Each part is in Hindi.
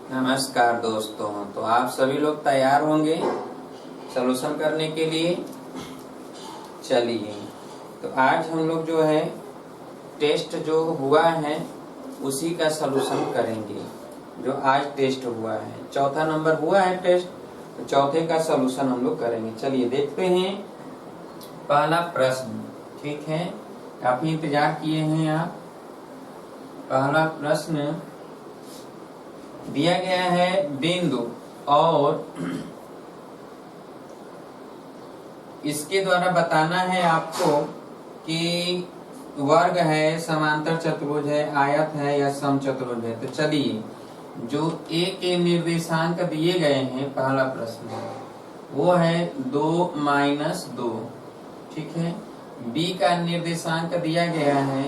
नमस्कार दोस्तों। तो आप सभी लोग तैयार होंगे सलूशन करने के लिए। चलिए, तो आज हम लोग जो है टेस्ट जो हुआ है उसी का सलूशन करेंगे। जो आज टेस्ट हुआ है, चौथा नंबर हुआ है टेस्ट, तो चौथे का सलूशन हम लोग करेंगे। चलिए देखते हैं पहला प्रश्न। ठीक है, काफी इंतजार किए हैं आप। पहला प्रश्न दिया गया है बिंदु और इसके द्वारा बताना है आपको कि वर्ग है, समांतर चतुर्भुज है, आयत है या समचतुर्भुज है। तो चलिए, जो ए के निर्देशांक दिए गए हैं, पहला प्रश्न वो है 2 - 2। ठीक है, बी का निर्देशांक दिया गया है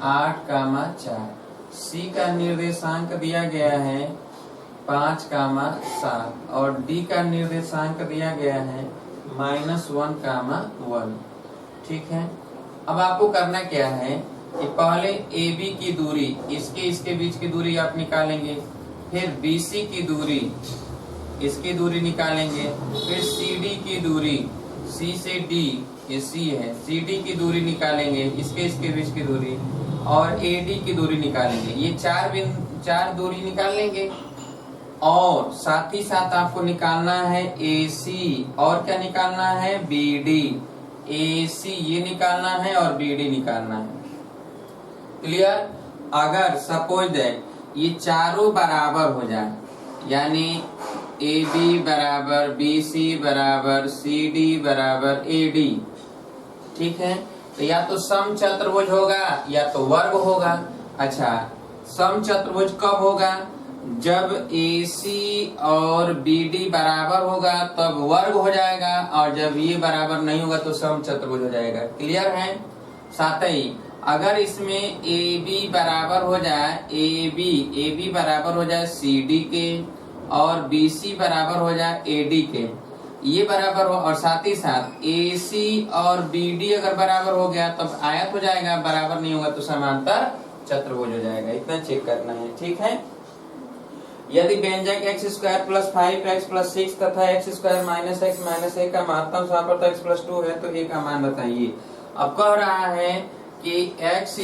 8, 4। सी का निर्देशांक दिया गया है 5, 7 और डी का निर्देशांक दिया गया है -1, 1। ठीक है, अब आपको करना क्या है कि पहले ए बी की दूरी, इसके बीच की दूरी आप निकालेंगे, फिर बी सी की दूरी, इसकी दूरी निकालेंगे, फिर सी डी की दूरी, सी से डी, ये सी है, सी डी की दूरी निकालेंगे, इसके बीच की दूरी, और ए डी की दूरी निकालेंगे। ये चार दूरी निकाल लेंगे। और साथ ही साथ आपको निकालना है ए सी, और क्या निकालना है, बी डी। ए सी ये निकालना है और बी डी निकालना है। क्लियर? अगर सपोज दैट ये चारों बराबर हो जाए, यानी ए बी बराबर बी सी बराबर सी डी बराबर ए डी, ठीक है, तो या तो समचतुर्भुज होगा या तो वर्ग होगा। अच्छा, समचतुर्भुज कब होगा? जब ए सी और बी डी बराबर होगा तब वर्ग हो जाएगा, और जब ये बराबर नहीं होगा तो समचतुर्भुज हो जाएगा। क्लियर है? साथ ही अगर इसमें ए बी बराबर हो जाए, ए बी बराबर हो जाए सी डी के, और बी सी बराबर हो जाए ए डी के, ये बराबर हो, और साथ ही साथ ए सी और बी डी अगर बराबर हो गया तब आयत हो जाएगा, बराबर नहीं होगा तो समांतर चतुर्भुज हो जाएगा। इतना चेक करना है। ठीक है, यदि व्यंजक x² + 5x + 6 तथा x² - x - a का महत्तम समापवर्तक x + 2 है तो a का मान बताइए। अब कह रहा है कि x² -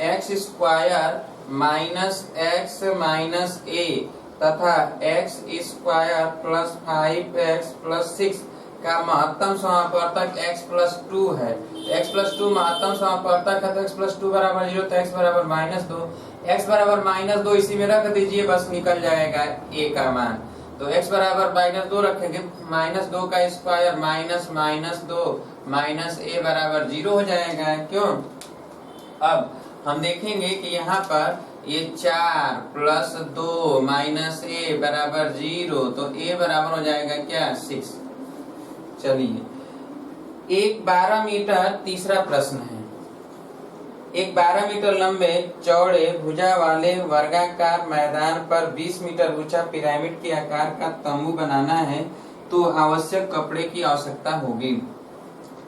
x - a तथा x² + 5x + 6 का महत्तम समापवर्तक x + 2 है। x + 2 महत्तम समापवर्तक है तो x + 2 बराबर 0, तो x बराबर -2। x बराबर -2 इसी में रख दीजिए, बस निकल जाएगा a का मान। तो x बराबर -2 रखेंगे, -2 का स्क्वायर -2 a बराबर 0 हो जाएगा। क्यों? अब हम देखेंगे कि यहाँ पर ये 4 + 2 - a बराबर 0, तो a बराबर हो जाएगा क्या, 6। चलिए, एक 12 मीटर, तीसरा प्रश्न है। एक 12 मीटर लंबे चौड़े भुजा वाले वर्गाकार मैदान पर 20 मीटर ऊंचा पिरामिड के आकार का तंबू बनाना है तो आवश्यक कपड़े की आवश्यकता होगी।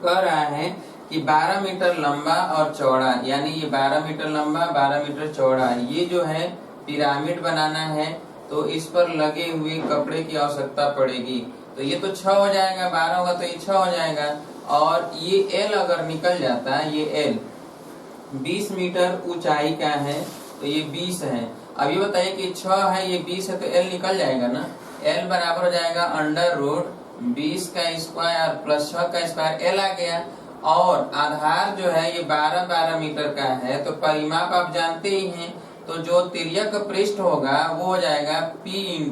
कह रहा है कि 12 मीटर लंबा और चौड़ा, यानी ये 12 मीटर लंबा 12 मीटर चौड़ा, ये जो है पिरामिड बनाना है तो इस पर लगे हुए कपड़े की आवश्यकता पड़ेगी। तो ये तो 6 हो जाएगा, 12 होगा तो ये 6 हो जाएगा, और ये एल अगर निकल जाता है, ये एल 20 मीटर ऊंचाई का है तो ये 20 है। अब ये बताइए कि 6 है, ये 20 है, तो एल निकल जाएगा ना। एल बराबर हो जाएगा √20 का स्क्वायर प्लस 6 का स्क्वायर, एल आ गया। और आधार जो है ये 12 मीटर का है, तो परिमाप आप जानते ही हैं, तो जो तिर्यक पृष्ठ होगा वो हो जाएगा P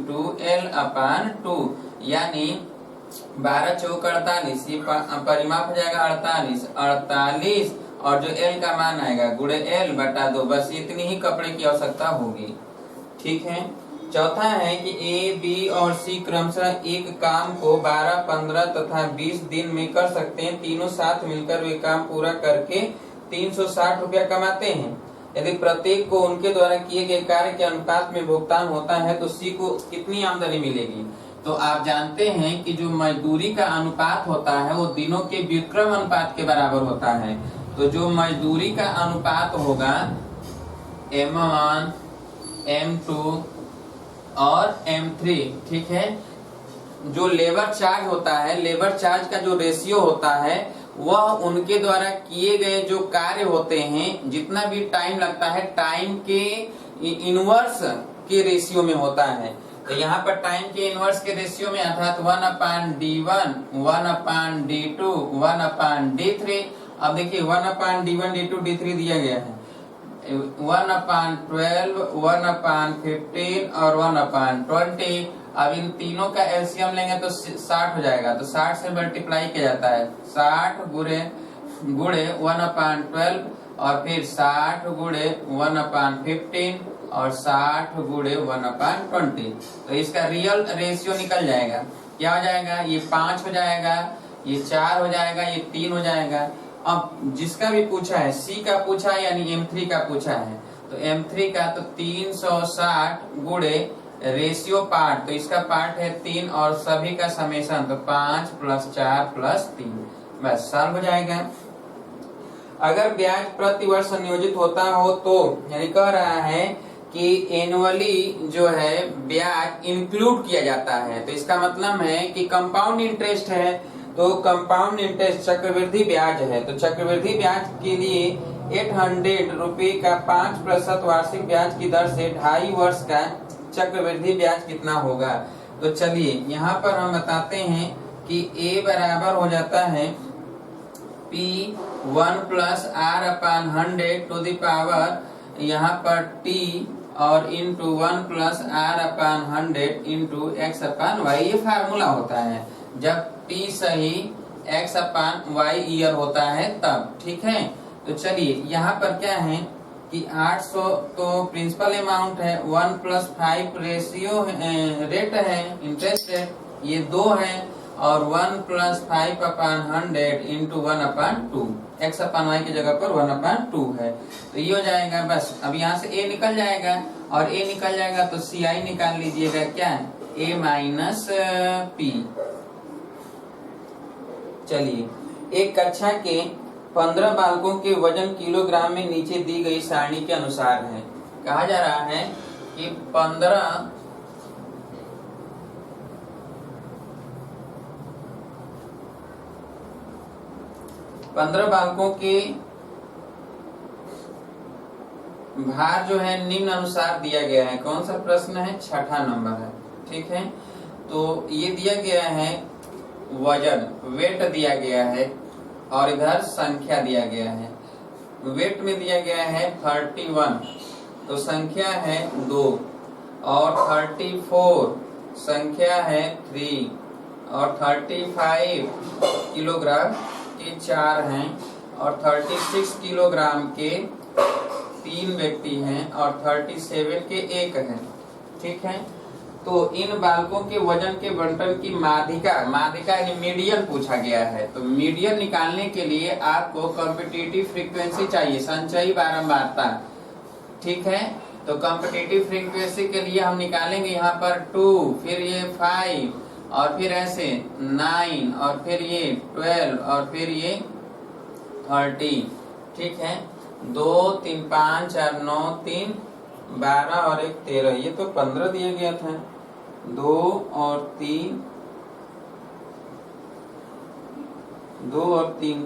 × L/2, यानी 12 चौक 48, ये परिमाप हो जाएगा 48, और जो L का मान आएगा गुणे L/2, बस इतनी ही कपड़े की आवश्यकता होगी। ठीक है। चौथा है कि A, B और C क्रमशः एक काम को 12, 15 तथा 20 दिन में कर सकते हैं। तीनों साथ मिलकर वे काम पूरा करके 360 रुपया कमाते हैं। यदि प्रत्येक को उनके द्वारा किए गए कार्य के अनुपात में भुगतान होता है तो C को कितनी आमदनी मिलेगी? तो आप जानते हैं कि जो मजदूरी का अनुपात होता है वो दिनों के व्युत्क्रम अनुपात के बराबर होता है। तो जो मजदूरी का अनुपात होगा M1, M2 और M3, ठीक है। जो लेबर चार्ज होता है, लेबर चार्ज का जो रेशियो होता है वह उनके द्वारा किए गए जो कार्य होते हैं, जितना भी टाइम लगता है, टाइम के इनवर्स के रेशियो में होता है। तो यहाँ पर टाइम के इनवर्स के रेशियो में अर्थात 1/D1, 1/D2, 1/D3। अब देखिए 1/D1, D2, D3 दिया गया है, 1/12, 1/15 और 1/20। अब इन तीनों का एलसीएम लेंगे तो 60 हो जाएगा। तो 60 से मल्टीप्लाई किया जाता है, 60 गुणे 1/12 और फिर 60 गुणे 1/15 और 60 गुणे 1/20। तो इसका रियल रेशियो निकल जाएगा। क्या हो जाएगा? ये 5 हो जाएगा, ये 4 हो जाएगा, ये 3 हो जाएगा। अब जिसका भी पूछा है, सी का पूछा है यानी M3 का पूछा है, तो M3 का तो 360 गुणे रेशियो पार्ट, तो इसका पार्ट है 3 और सभी का समेशन, तो 5 + 4 + 3, बस सॉल्व हो जाएगा। अगर ब्याज प्रति वर्ष संयोजित होता हो तो, यानी कह रहा है कि एनुअली जो है ब्याज इंक्लूड किया जाता है, तो इसका मतलब है कि कंपाउंड इंटरेस्ट है, तो कंपाउंड इंटरेस्ट चक्रवृद्धि ब्याज है। तो चक्रवृद्धि ब्याज के लिए 800 रुपए का 5% वार्षिक ब्याज की दर से 2.5 वर्ष का चक्रवृद्धि ब्याज कितना होगा। तो चलिए यहाँ पर हम बताते हैं कि A बराबर हो जाता है P1 + R/100 to the power यहाँ पर T और इंटू 1 + R/100 इंटू X/Y। ये फार्मूला होता है जब T सही X/Y ईयर होता है तब, ठीक है। तो चलिए यहाँ पर क्या है कि 800 तो प्रिंसिपल अमाउंट है, 1 + 5 रेशियो रेट है, इंटरेस्ट रेट, ये 2 है, और 1 + 5/100 इंटू 1/2, X/Y की जगह पर 1/2 है। तो ये हो जाएगा, बस अब यहाँ से A निकल जाएगा, और A निकल जाएगा तो CI निकाल लीजिएगा, क्या है A - P। चलिए, एक कक्षा के 15 बालकों के वजन किलोग्राम में नीचे दी गई सारणी के अनुसार है। कहा जा रहा है कि 15 बालकों के भार जो है निम्न अनुसार दिया गया है। कौन सा प्रश्न है? 6ठा नंबर है, ठीक है। तो ये दिया गया है वजन, वेट दिया गया है, और इधर संख्या दिया गया है। वेट में दिया गया है 31, तो संख्या है 2, और 34 संख्या है 3, और 35 किलोग्राम के 4 हैं, और 36 किलोग्राम के 3 व्यक्ति हैं, और 37 के 1 हैं, ठीक है। तो इन बालकों के वजन के बंटन की माध्यिका यानी मीडियन पूछा गया है। तो मीडियन निकालने के लिए आपको कॉम्पिटिटिव फ्रीक्वेंसी चाहिए, संचयी बारंबारता, ठीक है। तो कॉम्पिटिटिव फ्रीक्वेंसी के लिए हम निकालेंगे यहाँ पर 2, फिर ये 5, और फिर ऐसे 9, और फिर ये 12, और फिर ये 30, ठीक है। 2, 3, 5, 4, 9, 3, 12 और 1, 13, ये तो 15 दिया गया था। 2 और 3,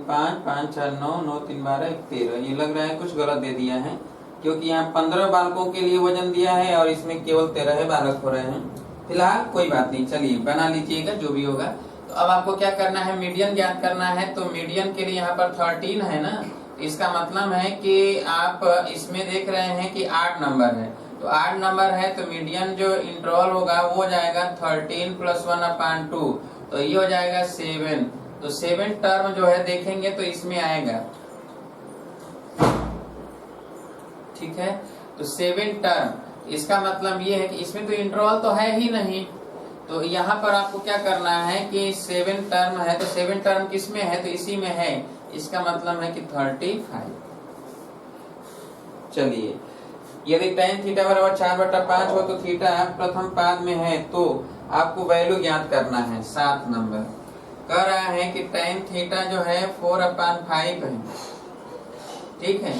5, 5, 4, 9, 9, 3, 12, 1, 13। ये लग रहा है कुछ गलत दे दिया है, क्योंकि यहाँ 15 बालकों के लिए वजन दिया है और इसमें केवल 13 बालक हो रहे हैं। फिलहाल कोई बात नहीं, चलिए बना लीजिएगा जो भी होगा। तो अब आपको क्या करना है? मीडियन ज्ञात करना है। तो मीडियन के लिए यहाँ पर 13 है ना, इसका मतलब है कि आप इसमें देख रहे हैं कि 8 नंबर है, तो 8 नंबर है, तो मीडियन जो इंटरवल होगा वो हो जाएगा 13 + 1/2, तो ये हो जाएगा 7। तो 7 टर्म जो है देखेंगे तो इसमें आएगा, ठीक है। तो 7 टर्म, इसका मतलब ये है कि इसमें तो इंटरवल तो है ही नहीं, तो यहाँ पर आपको क्या करना है कि 7 टर्म है, तो 7 टर्म किस में है? तो इसी में है, इसका मतलब है कि 35। चलिए, यदि tan थीटा बराबर 4/5 हो तो थीटा प्रथम पाद में है, तो आपको वैल्यू ज्ञात करना है। 7 नंबर कह रहा है कि tan थीटा जो है 4/5 है, ठीक है,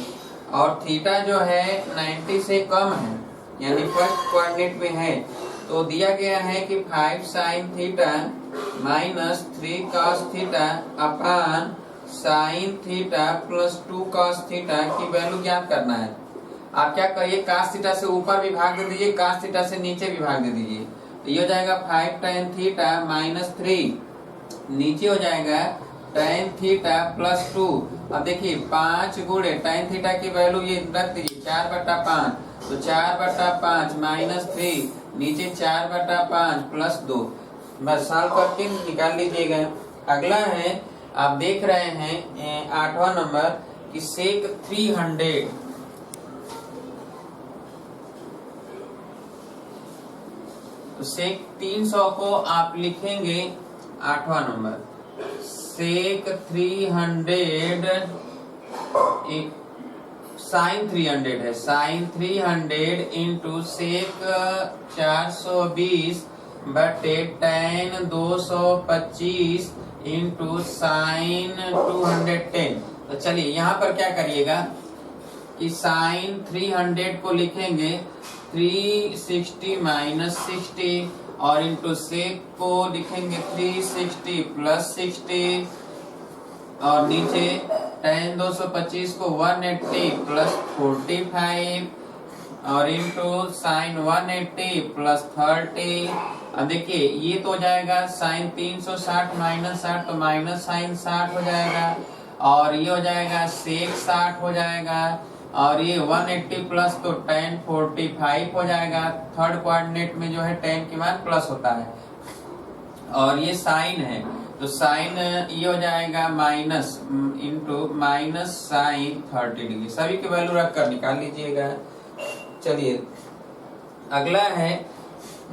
और थीटा जो है 90 से कम है, यानी फर्स्ट कोऑर्डिनेट में है, तो दिया गया है कि 5 sine theta minus 3 cos theta upon sine theta plus 2 cos theta की वैल्यू ज्ञात करना है। आप क्या करिए, cos थीटा से ऊपर भी भाग दे दीजिए, cos थीटा से नीचे भी भाग दे दीजिए। तो ये हो जाएगा 5 tan थीटा माइनस 3, नीचे हो जाएगा tan थीटा प्लस 2। अब देखिए 5 गुणे tan थीटा की वैल्यू ये रख दीजिए 4/5, तो 4/5 माइनस 3, नीचे 4/5 प्लस 2, बस सॉल्व करके निकाल लीजिएगा। अगला है, आप देख रहे हैं 8वां नंबर कि सेक 300, तो सेक 300 को आप लिखेंगे 8वां नंबर, सेक 300 साइन 300 है, साइन 300 इंटू सेक 420 बटे tan 225 इंटू साइन 210। तो चलिए यहाँ पर क्या करिएगा कि साइन 300 को लिखेंगे 360 माइनस 60 और इंटू सेक को लिखेंगे 360 प्लस 60 और नीचे tan 225 को 180 प्लस 45 और इंटू साइन 180 प्लस 30। अब देखिए ये तो हो जाएगा साइन 360 माइनस 60 तो माइनस साइन 60 हो जाएगा और ये हो जाएगा सेक 60 हो जाएगा और ये 180 प्लस तो tan 45 हो जाएगा। थर्ड कोऑर्डिनेट में जो है tan की मान प्लस होता है और ये साइन है तो साइन ये हो जाएगा minus into minus sine 30 degree. सभी की वैल्यू रख कर निकाल लीजिएगा। चलिए अगला है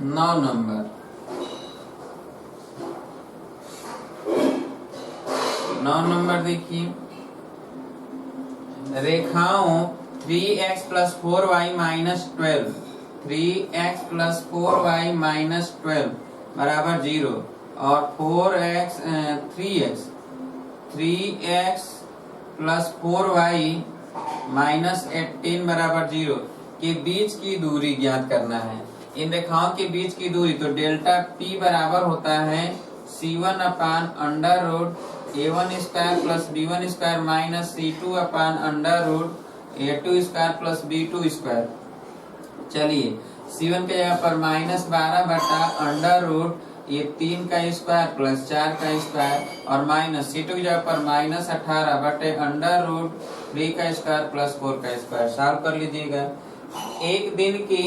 9 नंबर। 9 नंबर देखिए, रेखाओं 3x plus 4y minus 12, 3x plus 4y minus 12 बराबर 0 और 3x प्लस 4y माइनस 18 बराबर 0 के बीच की दूरी ज्ञात करना है। इन रेखाओं के बीच की दूरी तो डेल्टा p बराबर होता है c1 upon under root a1 square plus b1 square minus c2 upon under root a2 square plus b2 square. चलिए c1 के जगह पर माइनस 12 बटा अंडर रूट ये 3 का स्क्वायर प्लस 4 का स्क्वायर और माइनस c2 की जगह पर माइनस 18 बटे अंडर रूट 3 का स्क्वायर प्लस 4 का स्क्वायर। सॉल्व कर लीजिएगा। एक दिन की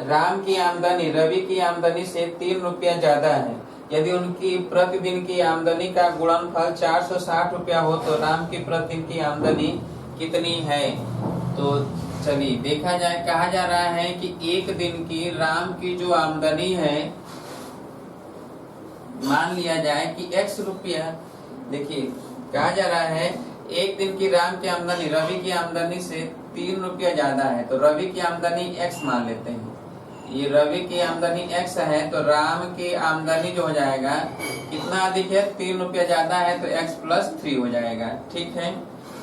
राम की आमदनी रवि की आमदनी से 3 रुपया ज्यादा है। यदि उनकी प्रतिदिन की आमदनी का गुणनफल 460 रुपया हो तो राम की प्रतिदिन की आमदनी कितनी है। तो चलिए देखा जाए, कहा जा रहा है कि एक दिन की राम की जो आमदनी है, मान लिया जाए कि x रुपया, देखिए कहा जा रहा है एक दिन की राम की आमदनी रवि की आमदनी से 3 रुपया ज्यादा है तो रवि की आमदनी x मान लेते हैं। ये रवि की आमदनी x है तो राम की आमदनी जो हो जाएगा कितना अधिक है, 3 रुपया ज्यादा है तो x प्लस 3 हो जाएगा। ठीक है,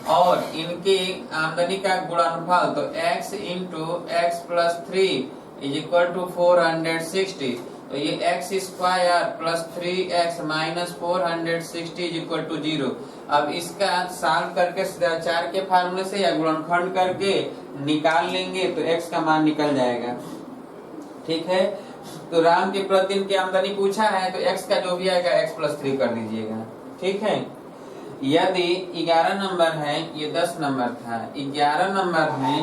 और इनकी आमदनी का गुणनफल तो x into x plus 3 is equal to 460। तो ये x square plus 3x minus 460 is equal to 0। अब इसका सॉल्व करके 4 के फार्मूले से या गुणनखंड करके निकाल लेंगे तो x का मान निकल जाएगा। ठीक है, तो राम के प्रतिदिन की आमदनी पूछा है तो x का जो भी आएगा x प्लस 3 कर दीजिएगा। ठीक है, यदि 11 नंबर है, ये 10 नंबर था, 11 नंबर है,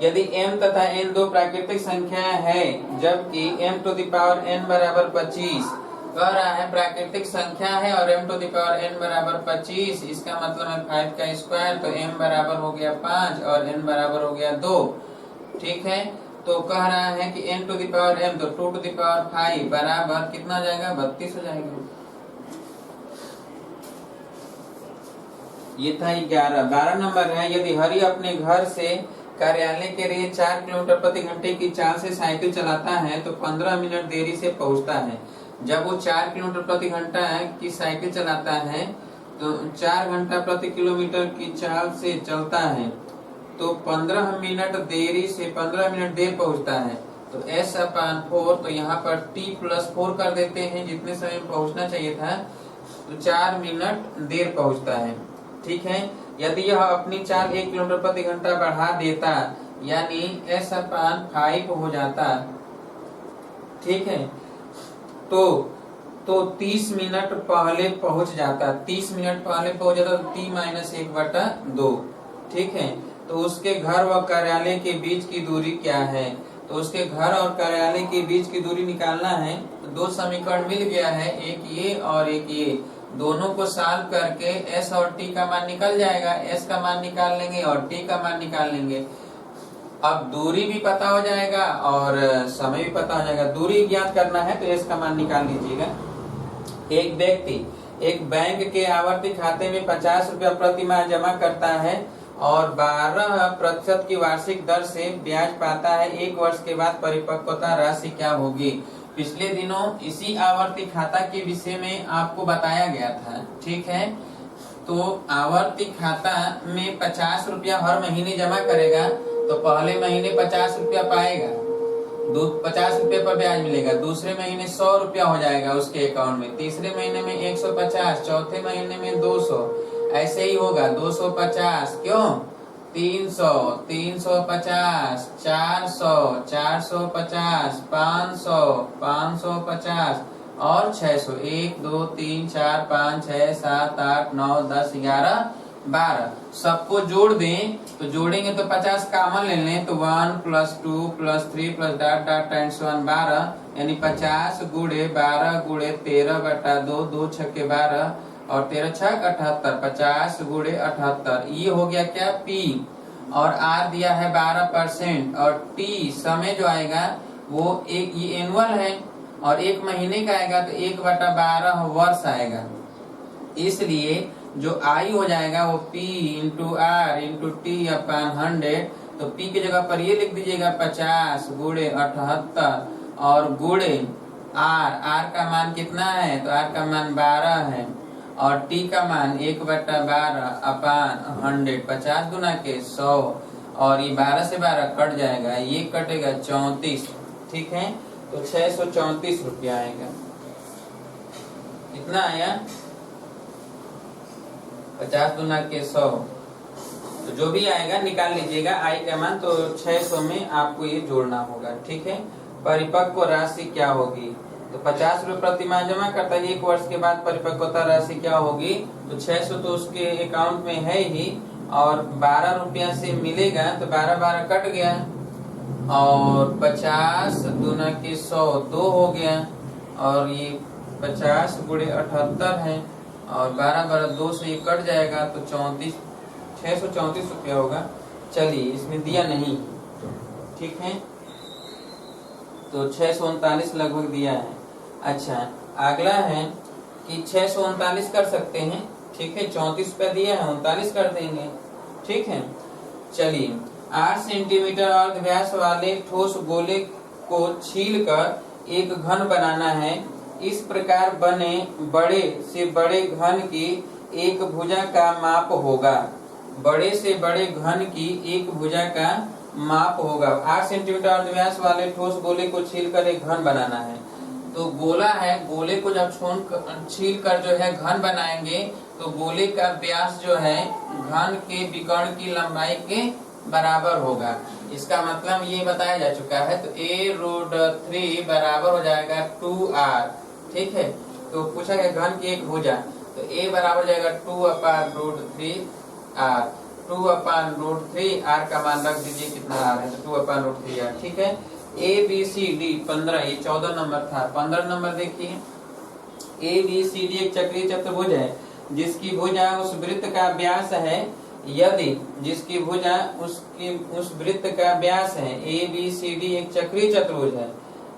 यदि m तथा n दो प्राकृतिक संख्या है जबकि m to the power n बराबर 25, कह रहा है प्राकृतिक संख्या है और m to the power n बराबर 25, इसका मतलब है 5 का स्क्वायर तो m बराबर हो गया 5 और n बराबर हो गया 2। ठीक है, तो कह रहा है कि n to the power m तो 2 टू द पावर 5 बराबर कितना हो जाएगा, 32 हो जाएगा। ये था 11। 12 नंबर है, यदि हरि अपने घर से कार्यालय के लिए 4 किलोमीटर प्रति घंटे की चाल से साइकिल चलाता है तो 15 मिनट देरी से पहुंचता है। जब वो 4 किलोमीटर प्रति घंटा की साइकिल चलाता है तो 4 घंटा प्रति किलोमीटर की चाल से चलता है तो 15 मिनट देर पहुंचता है। तो s/4, तो यहाँ पर t+4 कर देते हैं, जितने समय में पहुंचना चाहिए था, तो 4 मिनट देर पहुंचता है। ठीक है, यदि यह अपनी चाल 1 किलोमीटर प्रति घंटा बढ़ा देता, यानी s/5 हो जाता, ठीक है, तो 30 मिनट पहले पहुंच जाता, 30 मिनट पहले पहुंच जाता तो t-1/2। ठीक है, तो उसके घर व कार्यालय के बीच की दूरी क्या है? तो उसके घर और कार्यालय के बीच की दूरी निकालना है। तो दो समीकरण मिल गया है, एक ये और एक ये, दोनों को सॉल्व करके s और t का मान निकल जाएगा। s का मान निकाल लेंगे और t का मान निकाल लेंगे। अब दूरी भी पता हो जाएगा और समय भी पता हो जाएगा। दूरी ज्ञात करना है तो s का मान निकाल लीजिएगा। एक व्यक्ति एक बैंक के आवर्ती खाते में 50 रुपया प्रति माह जमा करता है और 12% की वार्षिक दर से ब्याज पाता है। 1 वर्ष के बाद परिपक्वता राशि क्या होगी? पिछले दिनों इसी आवर्ती खाता के विषय में आपको बताया गया था। ठीक है, तो आवर्ती खाता में 50 रुपया हर महीने जमा करेगा तो पहले महीने 50 रुपया पाएगा, 50 रुपये पर ब्याज मिलेगा। दूसरे महीने 100 रुपया हो जाएगा उसके अकाउंट में, तीसरे महीने में 150, चौथे महीने में 200, ऐसे ही होगा। 250 क्यों, 300, 350, 400, 450, 500, 550 और 600। 1 2 3 4 5 6 7 8 9 10 11 12 सबको जोड़ दें तो जोड़ेंगे तो 50 कॉमन ले लें तो 1 + 2 + 3 + डॉट डॉट टाइम्स 1 12, यानी 50 गुणे 12 गुणे 13/2, 2 छक्के 12 और 13 छक 78, 50 गुणे 78। ये हो गया क्या, P, और R दिया है 12% और T समय जो आएगा वो एक, ये एनुअल है और 1 महीने का आएगा तो 1/12 वर्ष आएगा। इसलिए जो I हो जाएगा वो P × R × T/100। तो P की जगह पर ये लिख दीजिएगा 50 गुणे 78 और गुणे R का मान कितना है, तो R का मान 12 है और T का मान 1/12/100, 50 गुना के 100 और ये 12 से 12 कट जाएगा, ये कटेगा 34। ठीक है, तो 634 रुपया आएगा। कितना आया, 50 गुना के 100, तो जो भी आएगा निकाल लीजिएगा I का मान। तो 600 में आपको ये जोड़ना होगा। ठीक है, परिपक्व राशि क्या होगी, तो 50 रुपये प्रति माह जमा करता है, 1 वर्ष के बाद परिपक्वता राशि क्या होगी, तो 600 तो उसके अकाउंट में है ही और 12 रुपया से मिलेगा तो 12 कट गया और 50 गुना के 100 2 हो गया और ये 50 गुणे 78 है और 12 2 से ये कट जाएगा तो 634 रुपया होगा। चलिए, इसमें दिया नहीं, ठीक है, तो 639 लगभग दिया है। अच्छा, अगला है कि 639 कर सकते हैं। ठीक है, 34 रुपया दिया है, 39 कर देंगे। ठीक है, चलिए, 8 सेंटीमीटर अर्धव्यास वाले ठोस गोले को छीलकर एक घन बनाना है। इस प्रकार बने बड़े से बड़े घन की एक भुजा का माप होगा। बड़े से बड़े घन की एक भुजा का माप होगा। 8 सेंटीमीटर अर्धव्यास वाले ठोस गोले को छीलकर एक घन बनाना है। तो गोला है, गोले को जब छील कर जो है घन बनाएंगे तो गोले का व्यास जो है घन के विकर्ण की लंबाई के बराबर होगा। इसका मतलब ये बताया जा चुका है। तो a√3 बराबर हो जाएगा 2r। ठीक है, तो पूछा गया घन की एक भुजा, तो a बराबर हो जाएगा 2/√3r। 2/√3r का मान रख दीजिए, कितना आ रहा है, तो 2/√3r। ठीक है, ABCD 15, ये 14 नंबर था। 15 नंबर देखिए, ABCD एक चक्रीय चतुर्भुज है जिसकी भुजा उस वृत्त का व्यास है। यदि जिसकी भुजा उस वृत्त का व्यास है, ABCD एक चक्रीय चतुर्भुज है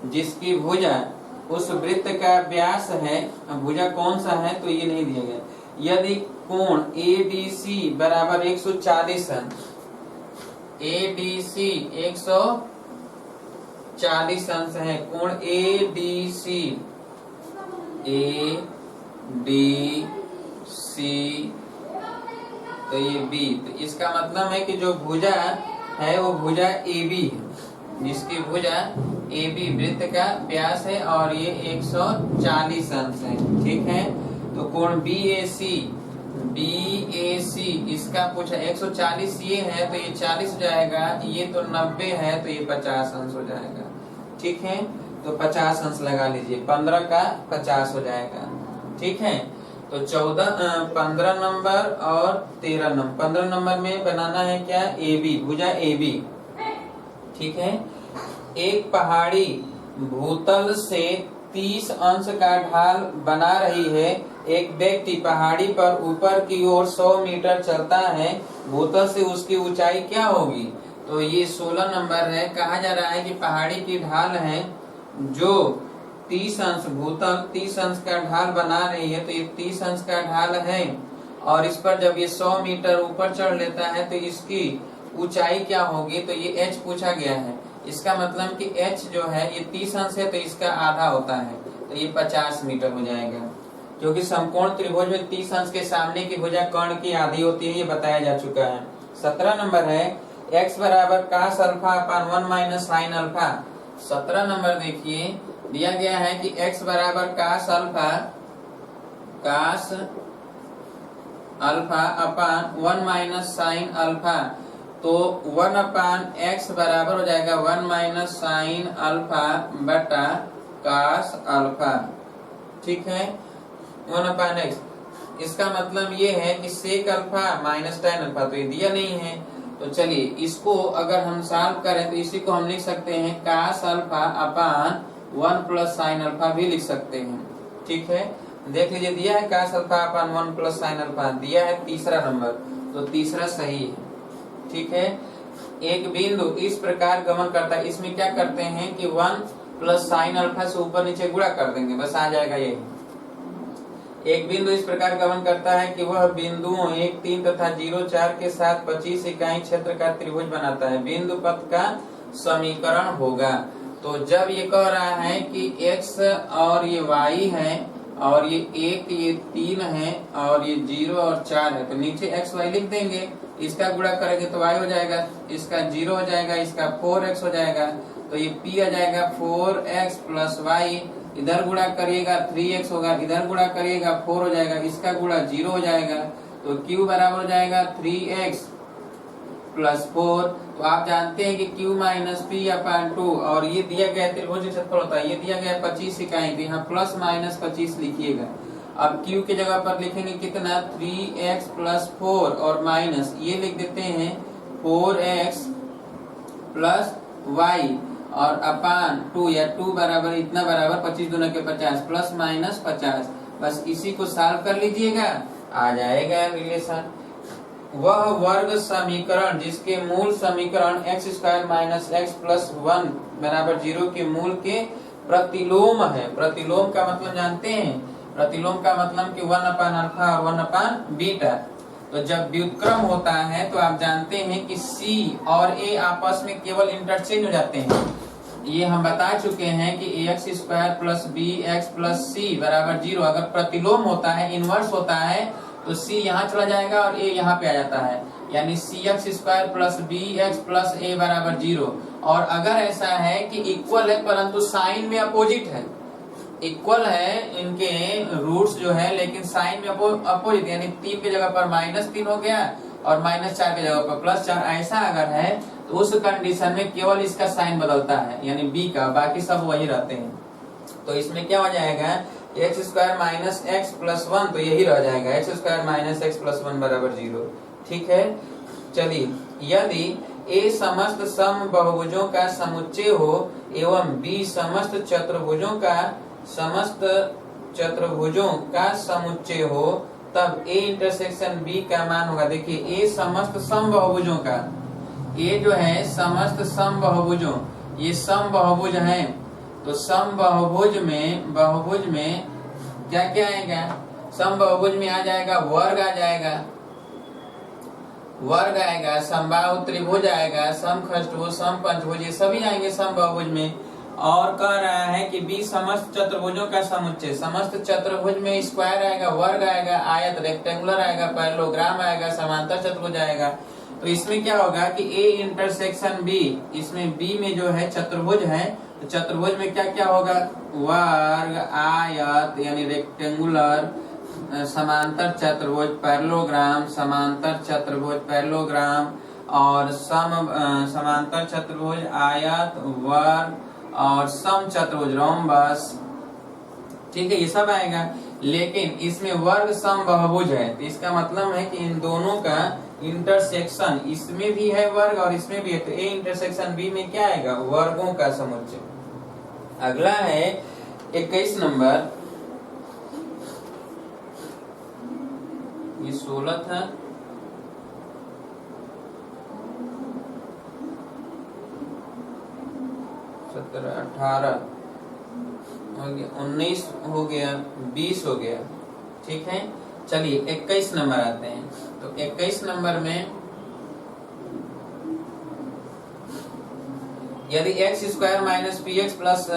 जिसकी भुजा उस वृत्त का व्यास है। भुजा कौन सा है तो ये नहीं दिया गया। यदि कोण ADC बराबर 140 है, ADC 140 अंश है, कोण ADC तो ये B, तो इसका मतलब है कि जो भुजा है वो भुजा AB है। जिसकी भुजा AB वृत्त का व्यास है और ये 140 अंश है। ठीक है, तो कोण BAC इसका पूछा 140 ये है तो ये 40 हो जाएगा, ये तो 90 है तो ये 50 अंश हो जाएगा। ठीक है, तो 50 अंश लगा लीजिए, 15 का 50 हो जाएगा। ठीक है, तो 15 नंबर और 13 नंबर। 15 नंबर में बनाना है क्या, AB, भुजा AB। ठीक है, एक पहाड़ी भूतल से 30 अंश का ढाल बना रही है। एक व्यक्ति पहाड़ी पर ऊपर की ओर 100 मीटर चलता है, भूतल से उसकी ऊंचाई क्या होगी। तो ये 16 नंबर है। कहा जा रहा है कि पहाड़ी की ढाल है जो 30 अंश, भूतल 30 अंश का ढाल बना रही है, तो ये 30 अंश का ढाल है और इस पर जब ये 100 मीटर ऊपर चढ़ लेता है तो इसकी ऊंचाई क्या होगी। तो ये h पूछा गया है, इसका मतलब कि h जो है ये 30 अंश है तो इसका आधा होता है, तो ये 50 मीटर हो जाएगा। क्योंकि समकोण त्रिभुज में 30 अंश के सामने की भुजा कर्ण की आधी होती है, ये बताया जा चुका है। 17 नंबर है x बराबर cos अल्फा अपान 1 माइनस साइन अल्फा। 17 नंबर देखिए, दिया गया है कि x बराबर cos अल्फा अपान 1 माइनस साइन अल्फा। तो 1 अपान x बराबर हो जाएगा 1 माइनस साइन अल्फा बटा cos अल्फा। ठीक है, 1 अपान x। इसका मतलब ये है कि sec alpha minus tan alpha, तो ये दिया नहीं है। तो चलिए इसको अगर हम सॉल्व करें तो इसी को हम लिख सकते हैं cos अल्फा अपान 1 प्लस साइन अल्फा भी लिख सकते हैं। ठीक है, देख लीजिए, दिया है cos अल्फा अपान 1 प्लस साइन अल्फा, दिया है तीसरा नंबर, तो तीसरा सही है। ठीक है, एक बिंदु इस प्रकार गमन करता है, इसमें क्या करते हैं कि 1 प्लस साइन अल्फा से ऊपर नीचे गुणा कर देंगे, बस आ जाएगा ये। एक बिंदु इस प्रकार गमन करता है कि वह बिंदुओं 1, 3 तथा 0, 4 के साथ 25 इकाई क्षेत्र का त्रिभुज बनाता है। बिंदु पथ का समीकरण होगा। तो जब ये कह रहा है कि x और ये y है और ये 1, ये 3 है और ये 0 और 4 है, तो नीचे x y लिख देंगे, इसका गुणा करेंगे तो y हो जाएगा, इसका 0 हो जाएगा, इसका 4x हो जाएगा, तो ये p आ जाएगा 4x प्लस y। इधर गुणा करिएगा 3x होगा, इधर गुणा करिएगा 4 हो जाएगा, इसका गुणा 0 हो जाएगा, तो q बराबर हो जाएगा 3x प्लस 4। तो आप जानते हैं कि q माइनस पी अपान 2, और ये दिया गया त्रिभुज क्षेत्रफल होता है, ये दिया गया 25 इकाई, तो यहाँ प्लस माइनस 25 लिखिएगा। अब q के जगह पर लिखेंगे कितना, 3x प्लस 4 और माइनस ये लिख देते हैं 4x प्लस y और अपान 2 या 2 बराबर इतना बराबर 25 दूना के 50 प्लस माइनस 50। बस इसी को सॉल्व कर लीजिएगा, आ जाएगा रिलेशन। वह वर्ग समीकरण जिसके मूल समीकरण x square minus x plus 1 बराबर 0 के मूल के प्रतिलोम है। प्रतिलोम का मतलब जानते हैं, प्रतिलोम का मतलब कि 1 अपान अल्फा और 1 अपान बीटा। तो जब व्युत्क्रम होता है तो आप जानते हैं कि c और a आपस में केवल इंटरचेंज हो जाते हैं। ये हम बता चुके हैं कि ax square plus bx plus c बराबर 0। अगर प्रतिलोम होता है, इनवर्स होता है, तो c यहाँ चला जाएगा और a यहाँ पे आ जाता है, यानी cx square plus bx plus a बराबर 0। और अगर ऐसा है कि इक्वल है परंतु साइन में अपोजिट है, इक्वल है इनके रूट्स जो है लेकिन साइन में अपोजिट, यानी 3 की जगह पर -3 हो गया और -4 की जगह पर +4, ऐसा अगर है तो उस कंडीशन में केवल इसका साइन बदलता है, यानी b का, बाकी सब वही रहते हैं। तो इसमें क्या हो जाएगा, x square minus x plus 1, तो यही रह जाएगा x square minus x plus 1 बराबर 0। ठीक है, चलिए, यदि a समस्त समबाहुभुजों का समुच्चय हो एवं b समस्त चतुर्भुजों का समुच्चय हो, तब a इंटरसेक्शन b का मान होगा। देखिए, a समस्त समबाहुभुजों का, a जो है समस्त समबाहुभुजों, ये समबाहुभुज है, तो समबाहुभुज में क्या क्या आएगा, समबाहुभुज में आ जाएगा वर्ग, आ जाएगा वर्ग आएगा, समबाहु त्रिभुज आएगा, समखष्टभुज, समपंचभुज, ये सभी आएंगे समबाहुभुज में। और कह रहा है कि b समस्त चतुर्भुजों का समुच्चय, समस्त चतुर्भुज में स्क्वायर आएगा, वर्ग आएगा, आयत रेक्टेंगुलर आएगा, पैरेललोग्राम आएगा, समांतर चतुर्भुज आएगा। तो इसमें क्या होगा कि ए इंटरसेक्शन बी, इसमें बी में जो है चतुर्भुज है, तो चतुर्भुज में क्या क्या होगा, वर्ग, आयत यानी रेक्टेंगुलर, समांतर चतुर्भुज, पैरेललोग्राम, समांतर चतुर्भुज, पैरेललोग्राम, और समांतर चतुर्भुज, आयत, वर्ग और सम चतुर्भुज, रोम्बस। ठीक है, ये सब आएगा। लेकिन इसमें वर्ग सम बहुभुज है, तो इसका मतलब है कि इन दोनों का इंटरसेक्शन, इसमें भी है वर्ग और इसमें भी है, तो ए इंटरसेक्शन बी में क्या आएगा, वर्गों का समुच्चय। अगला है 21 नंबर, ये 16 था, 17, 18 हो गया, 19 हो गया, 20 हो गया। ठीक है, चलिए 21 नंबर आते हैं। तो 21 नंबर में यदि x square minus P x plus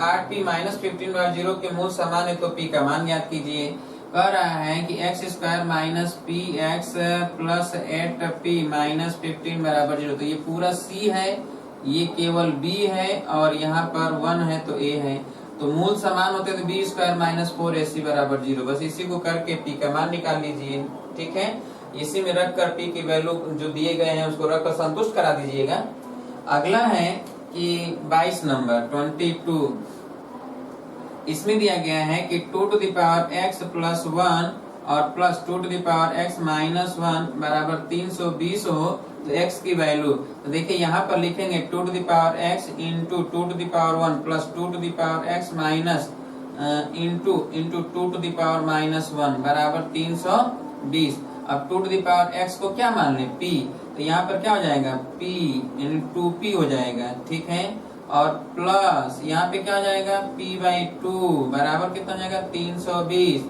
8p minus 15/0 के मूल समान है तो p का मान ज्ञात कीजिए। कह रहा है कि x square minus P x plus 8p minus 15 बराबर 0, तो ये पूरा c है, ये केवल b है और यहाँ पर 1 है तो a है। तो मूल समान होते तो बी स्क्वायर माइनस 4ac बराबर 0, बस इसी को करके p का मान निकाल लीजिए। ठीक है, इसी में रख कर p की वैल्यू जो दिए गए हैं उसको रख कर संतुष्ट करा दीजिएगा। अगला है कि 22 नंबर 22, इसमें दिया गया है कि 2 to the power x plus 1 और plus 2 to the power x minus 1 बराबर 320 हो, तो x की वैल्यू, तो देखिए यहाँ पर लिखेंगे 2 to the power x into 2 to the power 1 plus 2 to the power x minus into 2 to the power minus 1 बराबर 320। अब 2 टू द पावर x को क्या मान ले, p, तो यहाँ पर क्या हो जाएगा, p इंटू 2p हो जाएगा। ठीक है, और प्लस यहाँ पे क्या हो जाएगा, p/2 बराबर कितना हो जाएगा 320,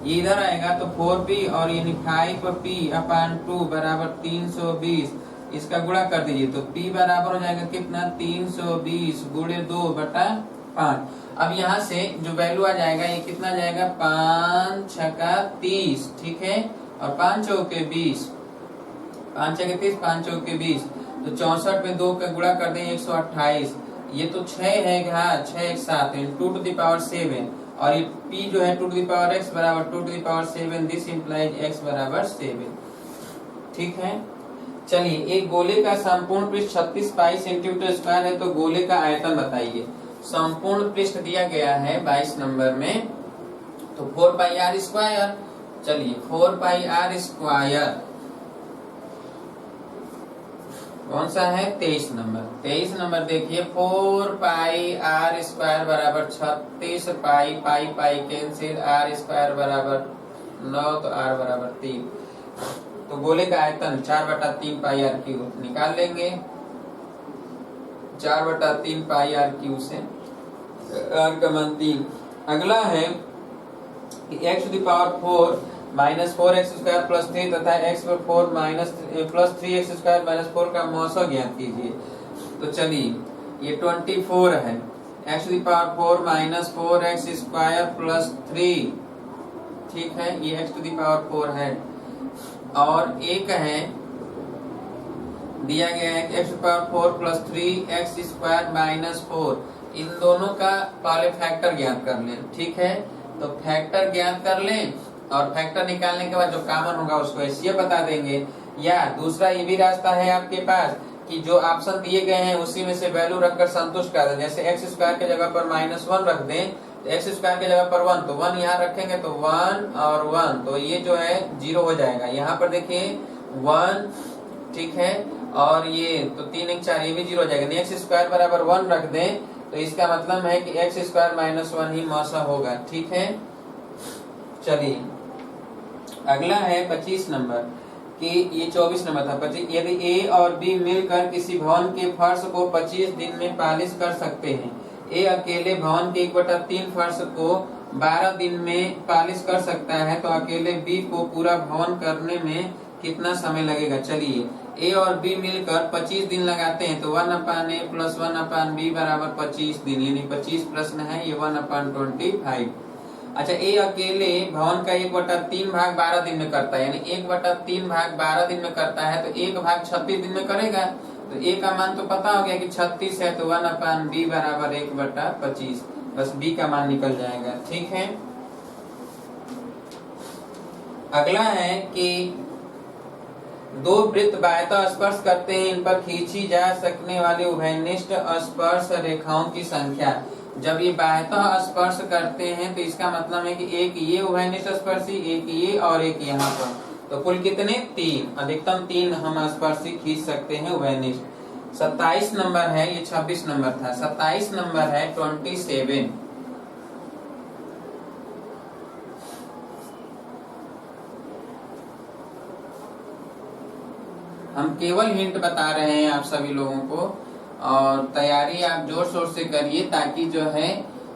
ये इधर आएगा तो 4p और यानी 5p/2 बराबर 320, इसका गुणा कर दीजिए तो p बराबर हो जाएगा कितना, 320 गुणे 2/5। अब यहाँ से जो वैल्यू आ जाएगा ये कितना आ जाएगा, 5 छक्का 30। ठीक है, और 5 चौके 20, 5 छक्के 30, 5 चौके 20, तो 64 में 2 का गुणा कर दें 128, ये तो 6 है, हाँ 6 एक साथ है, 2 टू द पावर 7, और ये p जो है 2 टू द पावर x बराबर 2 to the power 7, this implies x बराबर 7। ठीक है, चलिए एक गोले का संपूर्ण पृष्ठ 36 पाई सेंटीमीटर स्क्वायर है, तो गोले का आयतन बताइए। संपूर्ण पृष्ठ दिया गया है 22 नंबर में, तो 4 पाई r स्क्वायर, चलिए 4 पाई r स्क्वायर कौन सा है, 23 नंबर। 23 नंबर देखिए 4 पाई r स्क्वायर बराबर 36 पाई, पाई पाई कैंसिल, r स्क्वायर बराबर 9, तो r बराबर 3, तो गोले का आयतन 4/3 पाई r क्यूब निकाल लेंगे, 4/3 पाई r क्यूब से r का मान 3। अगला है कि x to the power 4 minus 4x square plus 3 तथा x पर 4 minus plus 3x square minus 4 का मौसा ज्ञात कीजिए। तो चलिए ये 24 है, x to the power 4 minus 4x square plus 3, ठीक है, ये x टू द पावर 4 है। और एक है दिया गया है x to the power 4 plus 3x square minus 4, इन दोनों का पहले फैक्टर ज्ञात कर लें। ठीक है, तो फैक्टर ज्ञात कर लें और फैक्टर निकालने के बाद जो कॉमन होगा उसको ऐसे बता देंगे। या दूसरा ये भी रास्ता है आपके पास कि जो ऑप्शन दिए गए हैं उसी में से वैल्यू रखकर संतुष्ट कर दें। जैसे एक्स स्क्वायर के जगह पर -1 रख दें, तो एक्स स्क्वायर के जगह पर 1, तो 1 यहाँ रखेंगे तो 1 और 1, तो ये जो है 0 हो जाएगा। यहाँ पर देखिए 1, ठीक है, और ये तो 3 1 4, ये भी 0 हो जाएगा। एक्स स्क्वायर बराबर 1 रख दें तो इसका मतलब है कि एक्स स्क्वायर -1 ही मौसा होगा। ठीक है, चलिए अगला है 25 नंबर कि ये 24 नंबर था 25। यदि ए और बी मिलकर किसी भवन के फर्श को 25 दिन में पालिश कर सकते हैं, ए अकेले भवन के 1/3 फर्श को 12 दिन में पालिश कर सकता है, तो अकेले बी को पूरा भवन करने में कितना समय लगेगा। चलिए ए और बी मिलकर 25 दिन लगाते हैं, तो 1/a + 1/b बराबर 25 दिन, यानी 25 प्रश्न है, ये 1/25। अच्छा, ए अकेले भवन का 1/3 भाग 12 दिन में करता है, यानी 1/3 भाग 12 दिन में करता है, तो 1 भाग 36 दिन में करेगा। तो ए का मान तो पता हो गया कि 36 है, तो 1/b बराबर 1/25, बस बी का मान निकल जाएगा। ठीक है, अगला है कि दो वृत्त बाह्यतः स्पर्श करते हैं, इन पर खींची जा सकने वाली उभयनिष्ठ स्पर्श रेखाओं की संख्या। जब ये बाह्यतः स्पर्श करते हैं तो इसका मतलब है कि एक ये उभयनिष्ठ स्पर्शी, एक ये और एक यहाँ पर, तो कुल कितने? 3, अधिकतम 3 हम स्पर्शी खींच सकते हैं उभयनिष्ठ। 27 नंबर है, ये 26 नंबर था, 27 नंबर है 27। हम केवल हिंट बता रहे हैं आप सभी लोगों को, और तैयारी आप जोर शोर से करिए ताकि जो है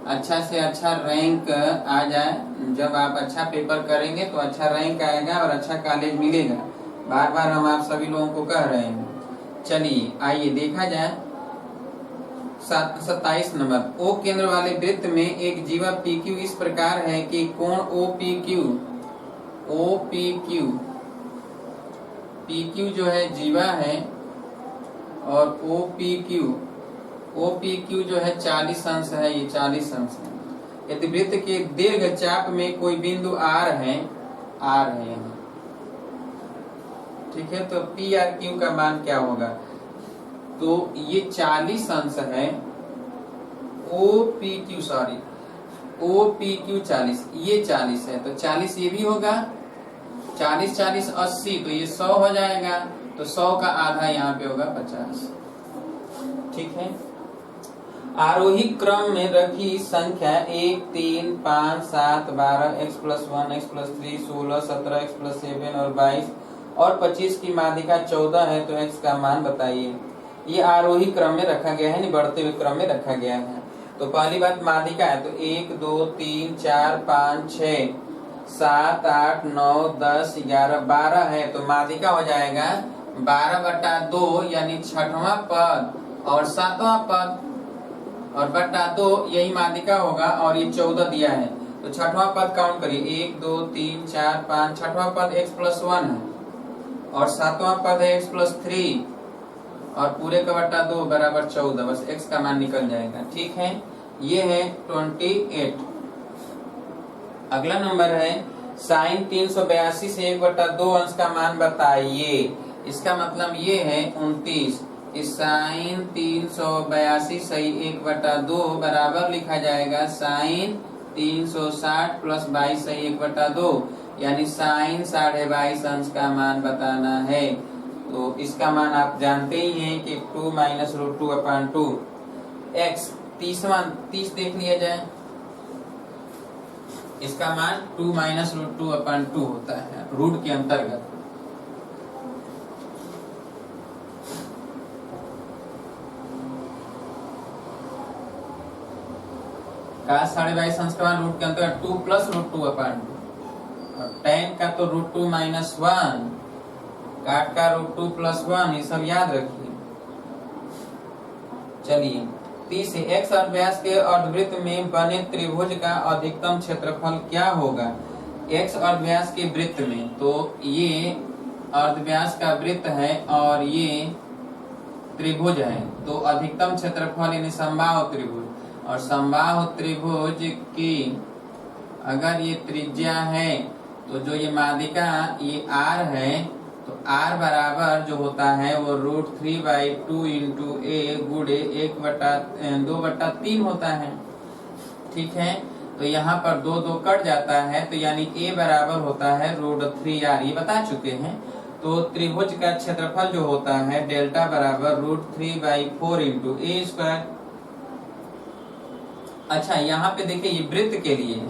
अच्छा से अच्छा रैंक आ जाए। जब आप अच्छा पेपर करेंगे तो अच्छा रैंक आएगा और अच्छा कॉलेज मिलेगा। बार बार हम आप सभी लोगों को कह रहे हैं। चलिए आइए देखा जाए 27 नंबर। ओ केंद्र वाले वृत्त में एक जीवा PQ इस प्रकार है कि कोण PQ जो है जीवा है, और OPQ जो है 40 अंश है, ये 40 अंश है। यदि वृत्त के दीर्घ चाप में कोई बिंदु R है यहाँ, ठीक है, तो PRQ का मान क्या होगा? तो ये 40 अंश है, OPQ 40, ये 40 है, तो 40 ये भी होगा, 40 40 80, तो ये 100 हो जाएगा, तो 100 का आधा यहाँ पे होगा 50। ठीक है, आरोही क्रम में रखी संख्या 1 3 5 7 12 x+1 x+3 16 17 x+7 और 22 और 25 की माध्यिका 14 है, तो x का मान बताइए। ये आरोही क्रम में रखा गया है, नहीं बढ़ते हुए क्रम में रखा गया है। तो पहली बात माध्यिका है, तो 1 2 3 4 5 6 7 8 9 10 11 12 है, तो माध्यिका हो जाएगा 12/2, यानी 6वां पद और 7वां पद, और बटा 2 यही माध्यिका होगा, और ये 14 दिया है, तो 6वां पद काउंट करिए 1 2 3 4 5, 6वां पद x+1 है, और 7वां पद है x+3, और पूरे का बटा 2 बराबर 14, बस x का मान निकल जाएगा। ठीक है, ये है 28। अगला नंबर है साइन 382 से 1/2 अंश का मान बताइए। इसका मतलब ये है 29। इस साइन 382 सही 1/2 बराबर लिखा जाएगा साइन 360 + 22 सही 1/2, यानी साइन 22.5 अंश का मान बताना है। तो इसका मान आप जानते ही हैं कि 2 - √2/2। x 30 देख लिया जाए, इसका मान 2 - √2/2 होता है रूट के अंतर्गत। का 22.5 अंश का मान रूट के अंतर्गत 2 + √2/2, और tan का तो √2 - 1, काट का √2 + 1, ये सब याद रखिए। चलिए 30 से x अर्धव्यास के अर्धवृत्त में बने त्रिभुज का अधिकतम क्षेत्रफल क्या होगा? x अर्धव्यास के वृत्त में, तो ये अर्धव्यास का वृत्त है और ये त्रिभुज है, तो अधिकतम क्षेत्रफल यानी समबाहु त्रिभुज, और समबाहु त्रिभुज की अगर ये त्रिज्या है, तो जो ये माध्यिका ये r है, तो r बराबर जो होता है वो √3/2 × a गुणे 1/2/3 होता है। ठीक है, तो यहाँ पर 2 2 कट जाता है, तो यानी a बराबर होता है √3r, ये बता चुके हैं। तो त्रिभुज का क्षेत्रफल जो होता है डेल्टा बराबर √3/4 × a²। अच्छा, यहाँ पे देखिए ये वृत्त के लिए है,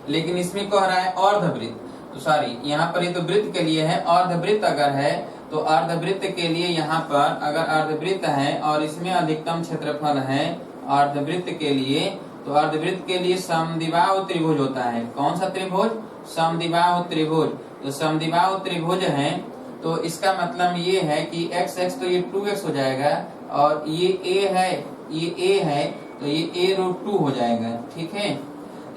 लेकिन इसमें कह रहा है अर्धवृत्त, तो सॉरी यहाँ पर ये तो वृत्त के लिए है। अर्धवृत्त अगर है तो अर्धवृत्त के लिए यहाँ पर अगर अर्धवृत्त है और इसमें अधिकतम क्षेत्रफल है अर्धवृत्त के लिए, तो अर्धवृत्त के लिए समद्विबाहु त्रिभुज होता है। कौन सा त्रिभुज? समद्विबाहु त्रिभुज। तो समद्विबाहु त्रिभुज है, तो इसका मतलब ये है कि x तो ये 2x हो जाएगा, और ये a है, ये a है, तो ये a √2 हो जाएगा। ठीक है,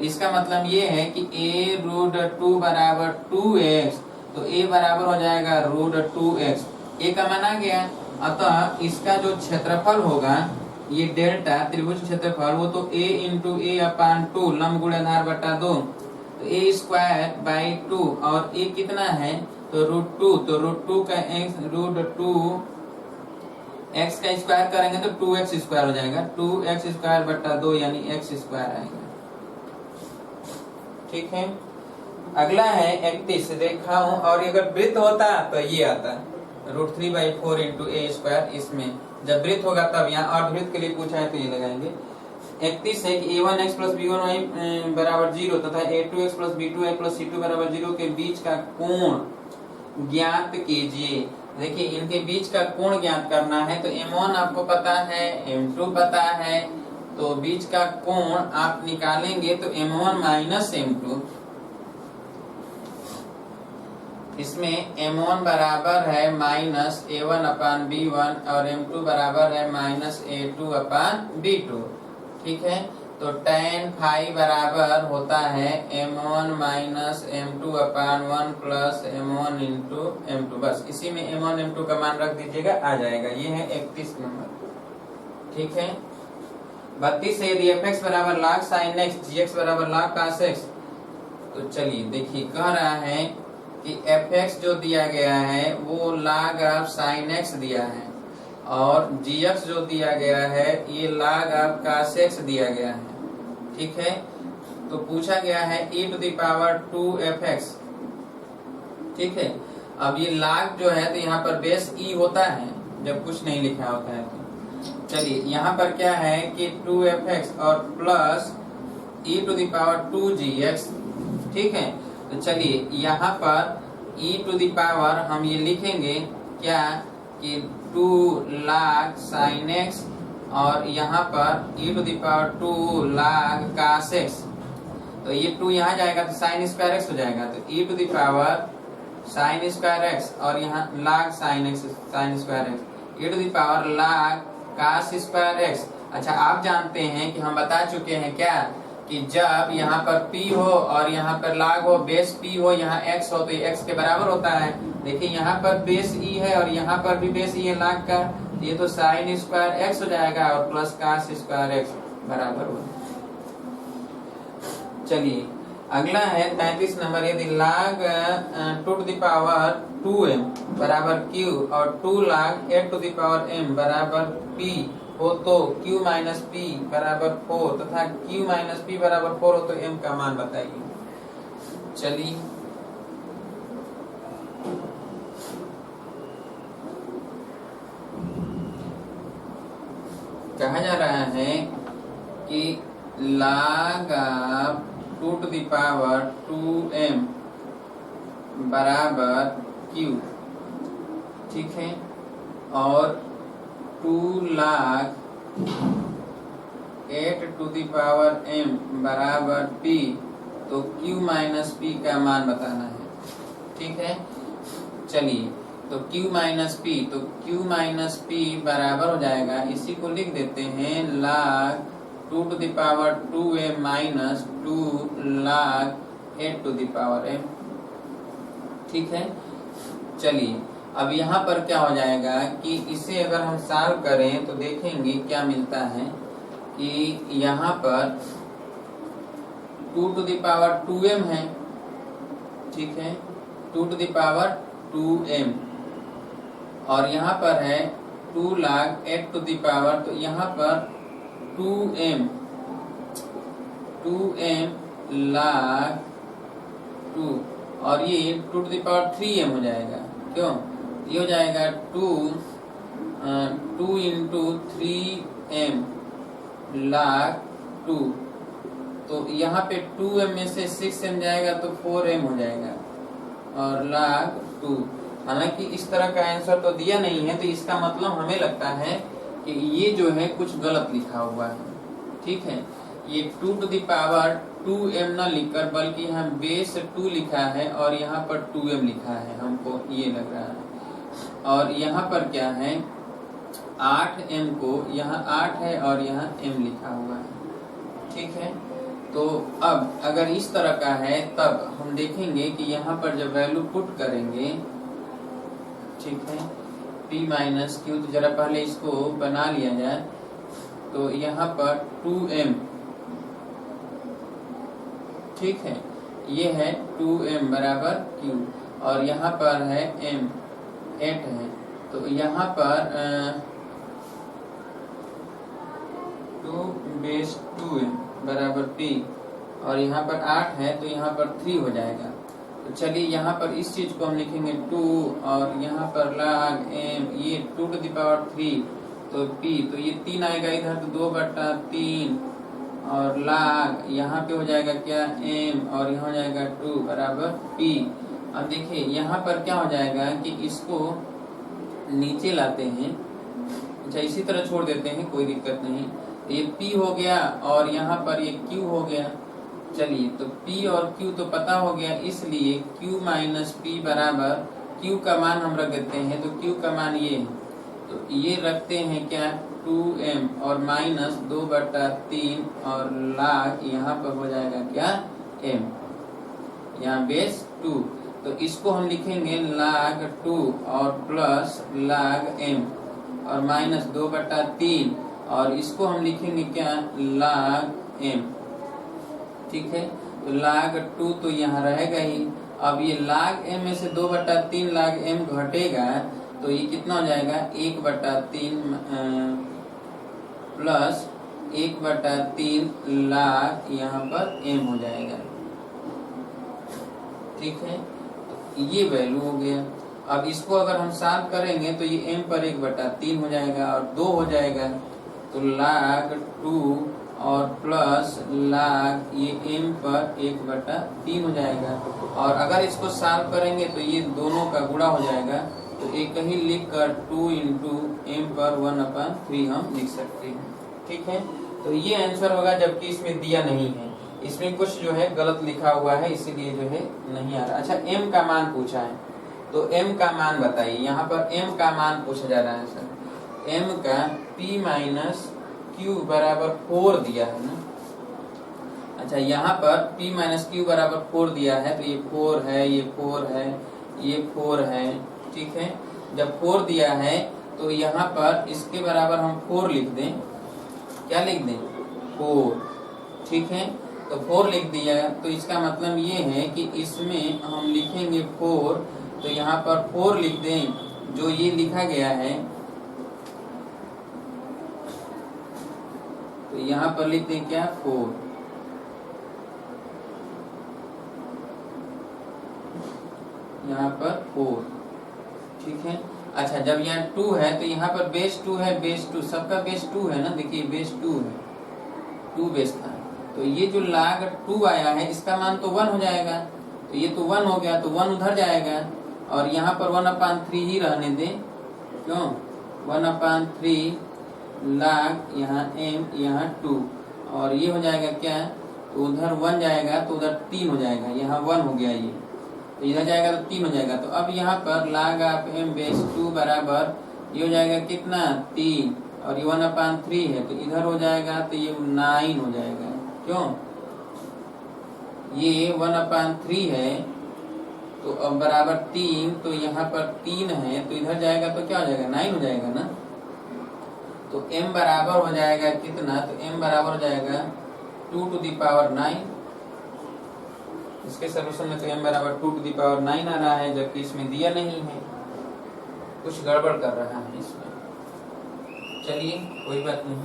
इसका मतलब ये है कि a रूट 2 बराबर 2x, तो a बराबर हो जाएगा रूट 2x। a का मान आ गया, अतः इसका जो क्षेत्रफल होगा ये डेल्टा त्रिभुज क्षेत्रफल वो तो a इंटू ए अपान 2 लंब गुणे आधार बटा 2, तो a स्क्वायर बाई 2 और a कितना है तो रूट 2, तो रूट 2 का रूट 2 x का स्क्वायर करेंगे तो 2x स्क्वायर हो जाएगा, 2x स्क्वायर बटा 2 यानी x स्क्वायर आएगा। ठीक है, अगला है 31 रेखाओं और अगर वृत्त होता तो ये आता रूट 3/4 इंटू ए स्क्वायर, इसमें जब वृत्त होगा तब यहाँ अर्धवृत्त के लिए पूछा है तो ये लगाएंगे। 31 है कि a1x प्लस b1y बराबर 0 तथा a2x plus b2y plus c2 बराबर 0 के बीच का कोण ज्ञात कीजिए। देखिए इनके बीच का कोण ज्ञात करना है तो m1 आपको पता है, m2 पता है, तो बीच का कोण आप निकालेंगे तो m1 माइनस m2, इसमें m1 बराबर है माइनस a1 अपान b1 और m2 बराबर है माइनस a2 अपान b2। ठीक है, तो tan फाई बराबर होता है m1 माइनस m2 अपान 1 प्लस m1 इंटू m2, बस इसी में m1 m2 का मान रख दीजिएगा, आ जाएगा। ये है 31 नंबर। ठीक है, 32 है यदि fx बराबर log sin x gx बराबर log cos x, तो चलिए देखिए कह रहा है कि fx जो दिया गया है वो log ऑफ sin x दिया है और gx जो दिया गया है ये log ऑफ cos x दिया गया है। ठीक है, तो पूछा गया है e to the power 2fx। ठीक है, अब ये log जो है तो यहाँ पर बेस e होता है जब कुछ नहीं लिखा होता है तो चलिए यहाँ पर क्या है कि 2fx और plus e to the power 2gx। ठीक है, तो चलिए यहाँ पर e टू द पावर हम ये लिखेंगे क्या कि 2 log sin x और यहाँ पर e to the power 2 log cos x, तो ये 2 यहाँ जाएगा तो sin स्क्वायर x हो जाएगा, तो e to the power sin square x और यहाँ log sin x sin square x e to the power log cos square x। अच्छा आप जानते हैं कि हम बता चुके हैं क्या कि जब यहाँ पर p हो और यहाँ पर log हो, बेस p हो, यहाँ x हो तो ये x के बराबर होता है। देखिए यहाँ पर बेस e है और यहाँ पर भी बेस e है log का, ये तो sin स्क्वायर x हो जाएगा और प्लस cos स्क्वायर x बराबर हो। चलिए अगला है 33 नंबर, यदि log 2 to the power 2m बराबर q और 2 log 8 to the power m बराबर p हो तो q माइनस p बराबर 4 तथा q माइनस p बराबर 4 हो तो m का मान बताइए। चलिए कहा जा रहा है कि log 2 to the power 2m बराबर q। ठीक है, और 2 log 8 to the power m बराबर p, तो q माइनस p का मान बताना है। ठीक है, चलिए तो q माइनस p, तो q माइनस p बराबर हो जाएगा, इसी को लिख देते हैं log 2 to the power 2m minus 2 log 8 to the power m। ठीक है, चलिए अब यहाँ पर क्या हो जाएगा कि इसे अगर हम सॉल्व करें तो देखेंगे क्या मिलता है कि यहाँ पर 2 टू द पावर 2m है। ठीक है, 2 टू द पावर 2m और यहाँ पर है 2 log 8 टू द पावर, तो यहाँ पर 2m log 2 और ये 2 टू द पावर 3m हो जाएगा। क्यों, ये हो जाएगा 2 इंटू 3m log 2, तो यहाँ पे 2m में से 6m जाएगा तो 4m हो जाएगा और log 2। हालांकि इस तरह का आंसर तो दिया नहीं है, तो इसका मतलब हमें लगता है कि ये जो है कुछ गलत लिखा हुआ है। ठीक है, ये 2 टू द पावर 2m न लिखकर बल्कि यहाँ बेस 2 लिखा है और यहाँ पर 2m लिखा है, हमको ये लग रहा है। और यहाँ पर क्या है 8m को यहाँ 8 है और यहाँ m लिखा हुआ है। ठीक है, तो अब अगर इस तरह का है तब हम देखेंगे कि यहाँ पर जब वैल्यू पुट करेंगे, ठीक है, p माइनस क्यू, तो जरा पहले इसको बना लिया जाए। तो यहाँ पर 2m, ठीक है, ये है 2m बराबर q, और यहाँ पर है m 8 है, तो यहाँ पर 2 बेस 2m बराबर p, और यहाँ पर 8 है तो यहाँ पर 3 हो जाएगा। तो चलिए यहाँ पर इस चीज को हम लिखेंगे 2, और यहाँ पर log m, ये 2 to the power 3, तो p, तो ये 3 आएगा इधर, तो 2/3, और log यहाँ पे हो जाएगा क्या m, और यहाँ हो जाएगा 2 बराबर p। अब देखिए यहाँ पर क्या हो जाएगा कि इसको नीचे लाते हैं, अच्छा इसी तरह छोड़ देते हैं, कोई दिक्कत नहीं। ये p हो गया और यहाँ पर ये q हो गया। चलिए तो p और q तो पता हो गया, इसलिए q माइनस p बराबर, q का मान हम रख देते हैं, तो q का मान ये है, तो ये रखते हैं क्या 2m और माइनस 2/3, और log यहाँ पर हो जाएगा क्या m, यहाँ बेस 2, तो इसको हम लिखेंगे log 2 और प्लस log m, और माइनस 2/3, और इसको हम लिखेंगे क्या log m, ठीक है। तो log 2 तो यहाँ रहेगा ही। अब ये log m में से 2/3 log m घटेगा, तो ये कितना हो जाएगा 1/3 प्लस 1/3 log यहाँ पर m हो जाएगा, ठीक है। तो ये वैल्यू हो गया। अब इसको अगर हम सॉल्व करेंगे तो ये m पर 1/3 हो जाएगा और 2 हो जाएगा, तो log 2 और प्लस log ये m पर 1/3 हो जाएगा। और अगर इसको सॉल्व करेंगे तो ये दोनों का गुणा हो जाएगा, तो एक ही लिख कर 2 इंटू m पर 1/3 हम लिख सकते हैं, ठीक है। तो ये आंसर होगा, जबकि इसमें दिया नहीं है, इसमें कुछ जो है गलत लिखा हुआ है, इसीलिए जो है नहीं आ रहा। अच्छा m का मान पूछा है, तो m का मान बताइए। यहाँ पर m का मान पूछा जा रहा है सर, m का p माइनस q बराबर 4 दिया है ना। अच्छा यहाँ पर p माइनस क्यू बराबर 4 दिया है, तो ये 4 है, ये 4 है, ये 4 है, ठीक है। जब 4 दिया है तो यहाँ पर इसके बराबर हम 4 लिख दें, क्या लिख दें 4, ठीक है। तो 4 लिख दिया, तो इसका मतलब ये है कि इसमें हम लिखेंगे 4, तो यहाँ पर 4 लिख दें जो ये लिखा गया है, तो यहाँ पर लिख दें क्या 4, यहाँ पर 4, ठीक है। अच्छा जब यहाँ 2 है तो यहाँ पर बेस 2 है, बेस 2 सबका बेस 2 है ना, देखिए बेस 2 है, 2 बेस था, तो ये जो log 2 आया है इसका मान तो 1 हो जाएगा, तो ये तो 1 हो गया, तो 1 उधर जाएगा, और यहाँ पर 1/3 ही रहने दें, क्यों 1/3 log यहाँ m यहाँ 2, और ये हो जाएगा क्या, तो उधर 1 जाएगा तो उधर 3 हो जाएगा, यहाँ 1 हो गया, ये तो इधर जाएगा तो 3 हो जाएगा। तो अब यहाँ पर log ऑफ m बेस 2 बराबर ये हो जाएगा कितना 3, और ये 1/3 है, तो इधर हो जाएगा तो ये 9 हो जाएगा, क्यों ये 1/3 है, तो अब बराबर 3, तो यहाँ पर 3 है, तो इधर जाएगा तो क्या हो जाएगा 9 हो जाएगा ना। तो m बराबर हो जाएगा कितना, तो m बराबर हो जाएगा 2 to the power 9। इसके सलूशन में तो m बराबर 2 to the power 9 आ रहा है, जबकि इसमें दिया नहीं है, कुछ गड़बड़ कर रहा है इसमें। चलिए कोई बात नहीं,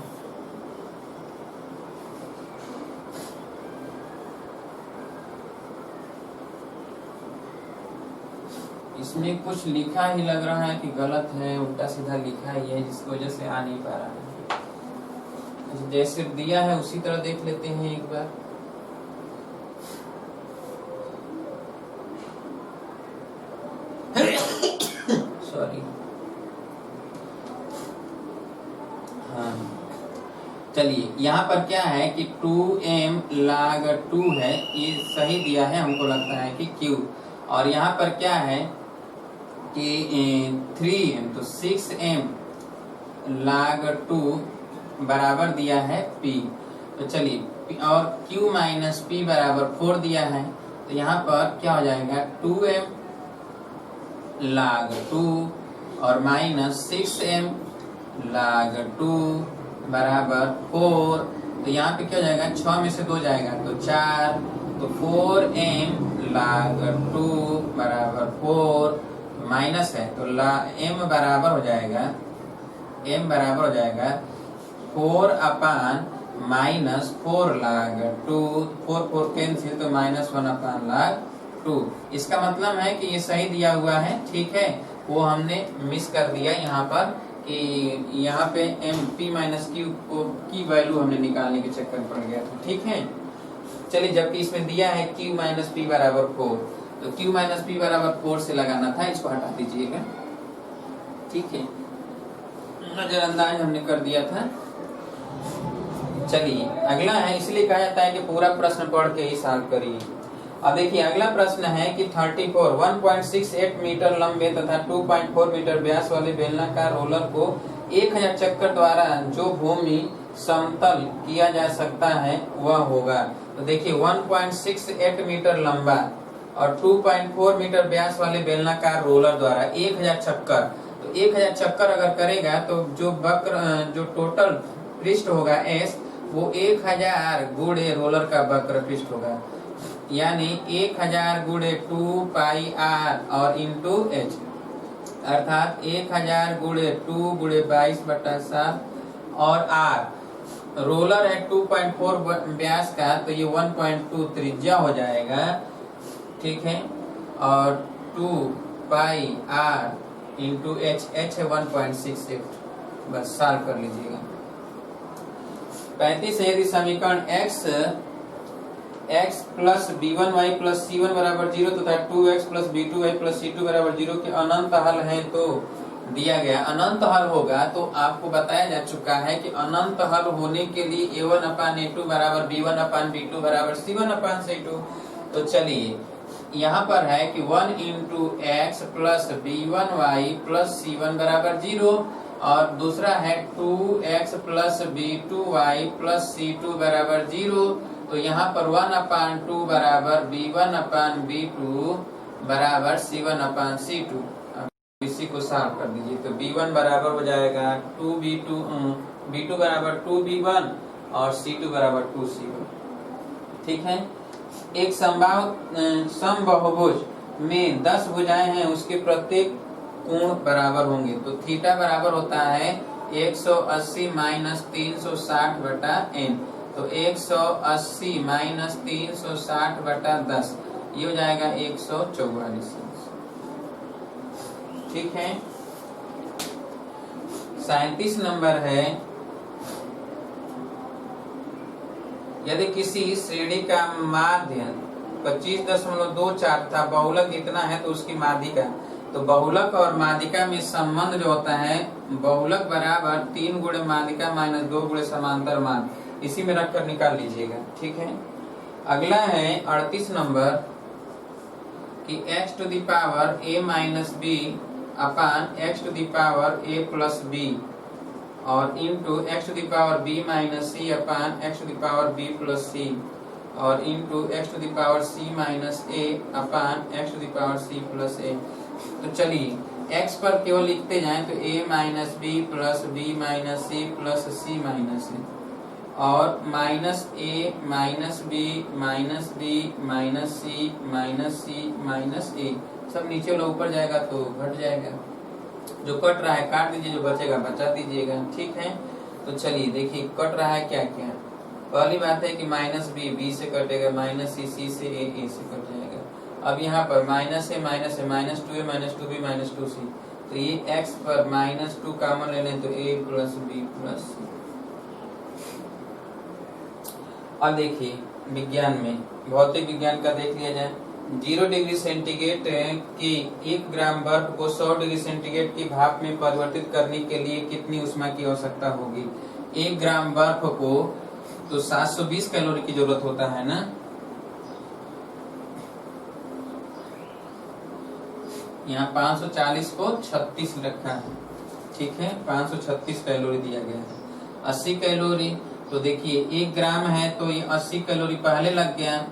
इसमें कुछ लिखा ही लग रहा है कि गलत है, उल्टा सीधा लिखा ही है, जिसकी वजह से आ नहीं पा रहा है। जैसे दिया है उसी तरह देख लेते हैं एक बार। सॉरी, हाँ चलिए यहाँ पर क्या है कि 2m log 2 है, ये सही दिया है हमको लगता है कि q, और यहाँ पर क्या है कि 3m, तो 6m log 2 बराबर दिया है p। तो चलिए और Q माइनस पी बराबर 4 दिया है, तो यहाँ पर क्या हो जाएगा 2m log 2 और माइनस 6m log 2 बराबर 4। तो यहाँ पे क्या हो जाएगा, 6 में से 2 जाएगा तो 4, तो 4m log 2 बराबर 4 माइनस है तो m बराबर हो जाएगा 4 अपान माइनस 4 log 2, 4 कैंसिल तो माइनस 1 अपान log 2। इसका मतलब है कि ये सही दिया हुआ है, ठीक है। वो हमने मिस कर दिया यहाँ पर कि यहाँ पे m p माइनस q की वैल्यू हमने निकालने के चक्कर में पड़ गया था, ठीक है। चलिए, जबकि इसमें दिया है q माइनस पी बराबर 4, तो q माइनस पी बराबर 4 से लगाना था, इसको हटा दीजिएगा, ठीक है। नजरअंदाज हमने कर दिया था। चलिए अगला है, इसलिए कहा जाता है कि पूरा प्रश्न पढ़ के ही सॉल्व करिए। अब देखिए अगला प्रश्न है कि 34 1.68 मीटर लंबे तथा 2.4 मीटर व्यास वाले बेलनाकार रोलर को 1000 चक्कर द्वारा जो भूमि समतल किया जा सकता है वह होगा। तो देखिए 1.68 मीटर लंबा और 2.4 मीटर व्यास वाले बेलनाकार रोलर द्वारा 1000 चक्कर, तो 1000 चक्कर अगर करेगा तो जो वक्र जो टोटल पृष्ठ होगा S, वो 1000 गुणे रोलर का वक्र पृष्ठ होगा, यानी 1000 गुणे 2 पाई r और इंटू h, अर्थात 1000 गुणे 2 गुणे 22/7 और r। रोलर है 2.4 व्यास का, तो ये 1.2 त्रिज्या हो जाएगा, ठीक है। और 2 पाई r इंटू h है 1.68, बस सॉल्व कर लीजिएगा। 35 है, यदि समीकरण x plus b1y plus c1 बराबर 0 तथा 2x plus b2y plus c2 बराबर 0 के अनंत हल है, तो दिया गया अनंत हल होगा। तो आपको बताया जा चुका है कि अनंत हल होने के लिए a1 अपान a2 बराबर b1 अपान b2 बराबर c1 अपान c2। तो चलिए यहाँ पर है कि 1 into x plus b1y plus c1 बराबर 0 और दूसरा है 2x plus b2y plus c2 बराबर 0। तो यहाँ पर 1 अपान 2 बराबर b1 अपान b2 बराबर c1 अपान c2। इसी को सॉल्व कर दीजिए, तो b1 बराबर हो जाएगा 2b2, b2 बराबर 2b1 और c2 बराबर 2c1, ठीक है। एक समबाहुभुज में 10 भुजाएं हैं, उसके प्रत्येक कोण बराबर होंगे। तो थीटा बराबर होता है 180 माइनस 360/n, तो 180 माइनस 360/10 ये हो जाएगा 144, ठीक है। 37 नंबर है, यदि किसी श्रेणी का माध्य 25.24 था, बहुलक इतना है, तो उसकी माध्यिका, तो बहुलक और माध्यिका में संबंध जो होता है, बहुलक बराबर 3 गुणे माध्यिका माइनस 2 गुणे समांतर माध्य, इसी में रखकर निकाल लीजिएगा, ठीक है। अगला है 38 नंबर कि x to the power a minus b upon x to the power a plus b और into x to the power b minus c upon x to the power b plus c और into x to the power c minus a upon x to the power c plus a। तो चलिए x पर केवल लिखते जाएं, तो a minus b plus b minus c plus c minus a और minus a minus b minus b minus c minus c minus a, सब नीचे वाला ऊपर जाएगा तो घट जाएगा, जो कट रहा है काट दीजिए, जो बचेगा बचा दीजिएगा, ठीक है। तो चलिए देखिए कट रहा है क्या क्या। पहली बात है कि माइनस b से कटेगा, माइनस c से a से कट जाएगा। अब यहाँ पर माइनस है माइनस है, minus 2a minus 2b minus 2c, तो ये x पर माइनस 2 कॉमन ले लें तो a plus b plus c। अब देखिए विज्ञान में, भौतिक विज्ञान का देख लिया जाए। 0 डिग्री सेंटीग्रेड की 1 ग्राम बर्फ को 100 डिग्री सेंटीग्रेड की भाप में परिवर्तित करने के लिए कितनी ऊष्मा की आवश्यकता होगी। 1 ग्राम बर्फ को तो 720 कैलोरी की जरूरत होता है ना। यहाँ 540 को 36 रखा है, ठीक है, 536 कैलोरी दिया गया है। 80 कैलोरी तो देखिए 1 ग्राम है तो ये 80 कैलोरी पहले लग गया,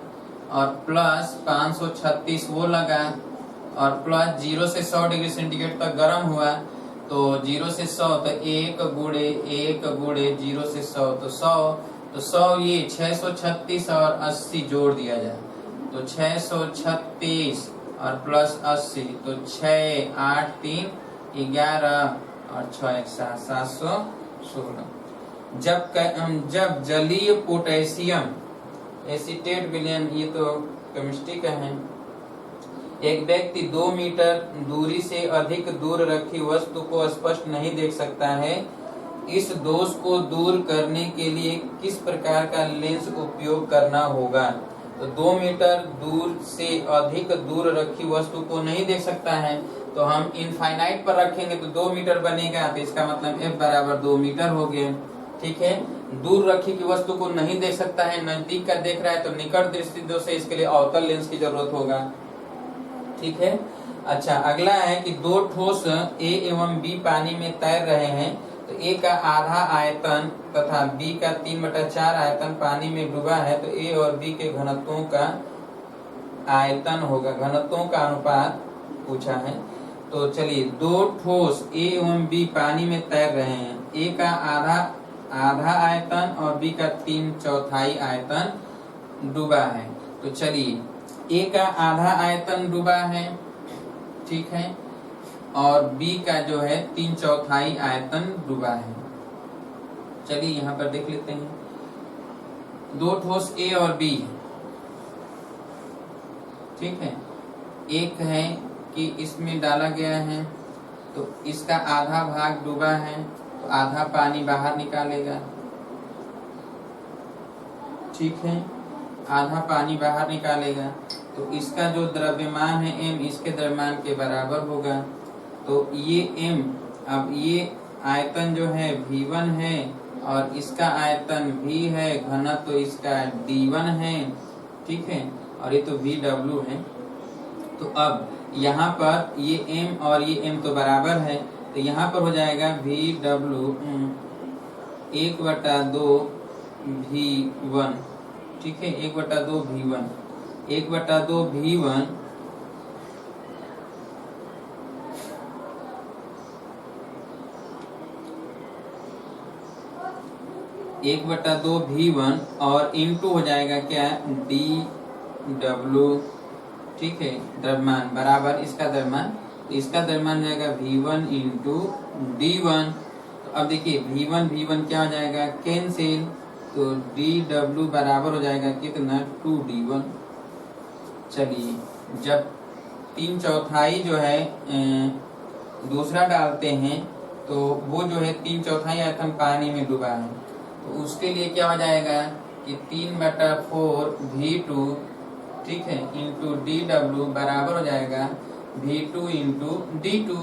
और प्लस 536 वो लगा, और प्लस 0 से 100 डिग्री सेंटीग्रेड तक गर्म हुआ, तो 0 से 100 तो 1 गुणे 0 से 100 तो 100, तो 100 ये 636 और 80 जोड़ दिया जाए तो 636 और प्लस 80 तो 6 8 3 11 और 6 1 7 716। जब जलीय पोटेशियम एसीटेट विलयन, ये तो केमिस्ट्री का है, एक व्यक्ति 2 मीटर दूरी से अधिक दूर रखी वस्तु को स्पष्ट नहीं देख सकता है, इस दोष को दूर करने के लिए किस प्रकार का लेंस उपयोग करना होगा? तो 2 मीटर दूर से अधिक दूर रखी वस्तु को नहीं देख सकता है, तो हम इनफाइनाइट पर रखेंगे तो 2 मीटर बनेगा, तो इसका मतलब F बराबर 2 मीटर हो गया। ठीक है, दूर रखी की वस्तु को नहीं देख सकता है, नजदीक का देख रहा है, तो निकट दृष्टि दोष है, इसके लिए अवतल लेंस की जरूरत होगा। ठीक है, अच्छा अगला है कि 2 ठोस A एवं B पानी में तैर रहे हैं, तो A का आधा आयतन तथा B का 3/4 आयतन पानी में डूबा है, तो A और B के घनत्वों का आयतन होगा, घनत्वों का अनुपात पूछा है। तो चलिए 2 ठोस A एवं B पानी में तैर रहे हैं, A का आधा आयतन और B का 3/4 आयतन डूबा है, तो चलिए A का आधा आयतन डूबा है, ठीक है, और B का जो है 3/4 आयतन डूबा है। चलिए यहाँ पर देख लेते हैं, 2 ठोस A और B, ठीक है, एक है कि इसमें डाला गया है तो इसका आधा भाग डूबा है, तो आधा पानी बाहर निकालेगा, ठीक है, आधा पानी बाहर निकालेगा, तो इसका जो द्रव्यमान है m इसके द्रव्यमान के बराबर होगा, तो ये m, अब ये आयतन जो है V1 है और इसका आयतन V है, घनत्व तो इसका D1 है, ठीक है, और ये तो VW है। तो अब यहाँ पर ये m और ये m तो बराबर है, तो यहाँ पर हो जाएगा VW 1/2 V1, ठीक है, 1/2 V1, 1/2 V1 1/2 V1 और इंटू हो जाएगा क्या DW, ठीक है, द्रव्यमान बराबर इसका द्रव्यमान, तो इसका द्रव्यमान जाएगा V1 इंटू D1। तो अब देखिए V1 क्या हो जाएगा, कैंसिल, तो DW बराबर हो जाएगा कितना, 2D1। चलिए जब 3/4 जो है दूसरा डालते हैं तो वो जो है 3/4 आयतन पानी में डूबा है, तो उसके लिए क्या हो जाएगा कि 3/4 V2, ठीक है, इंटू DW बराबर हो जाएगा V2 into D2,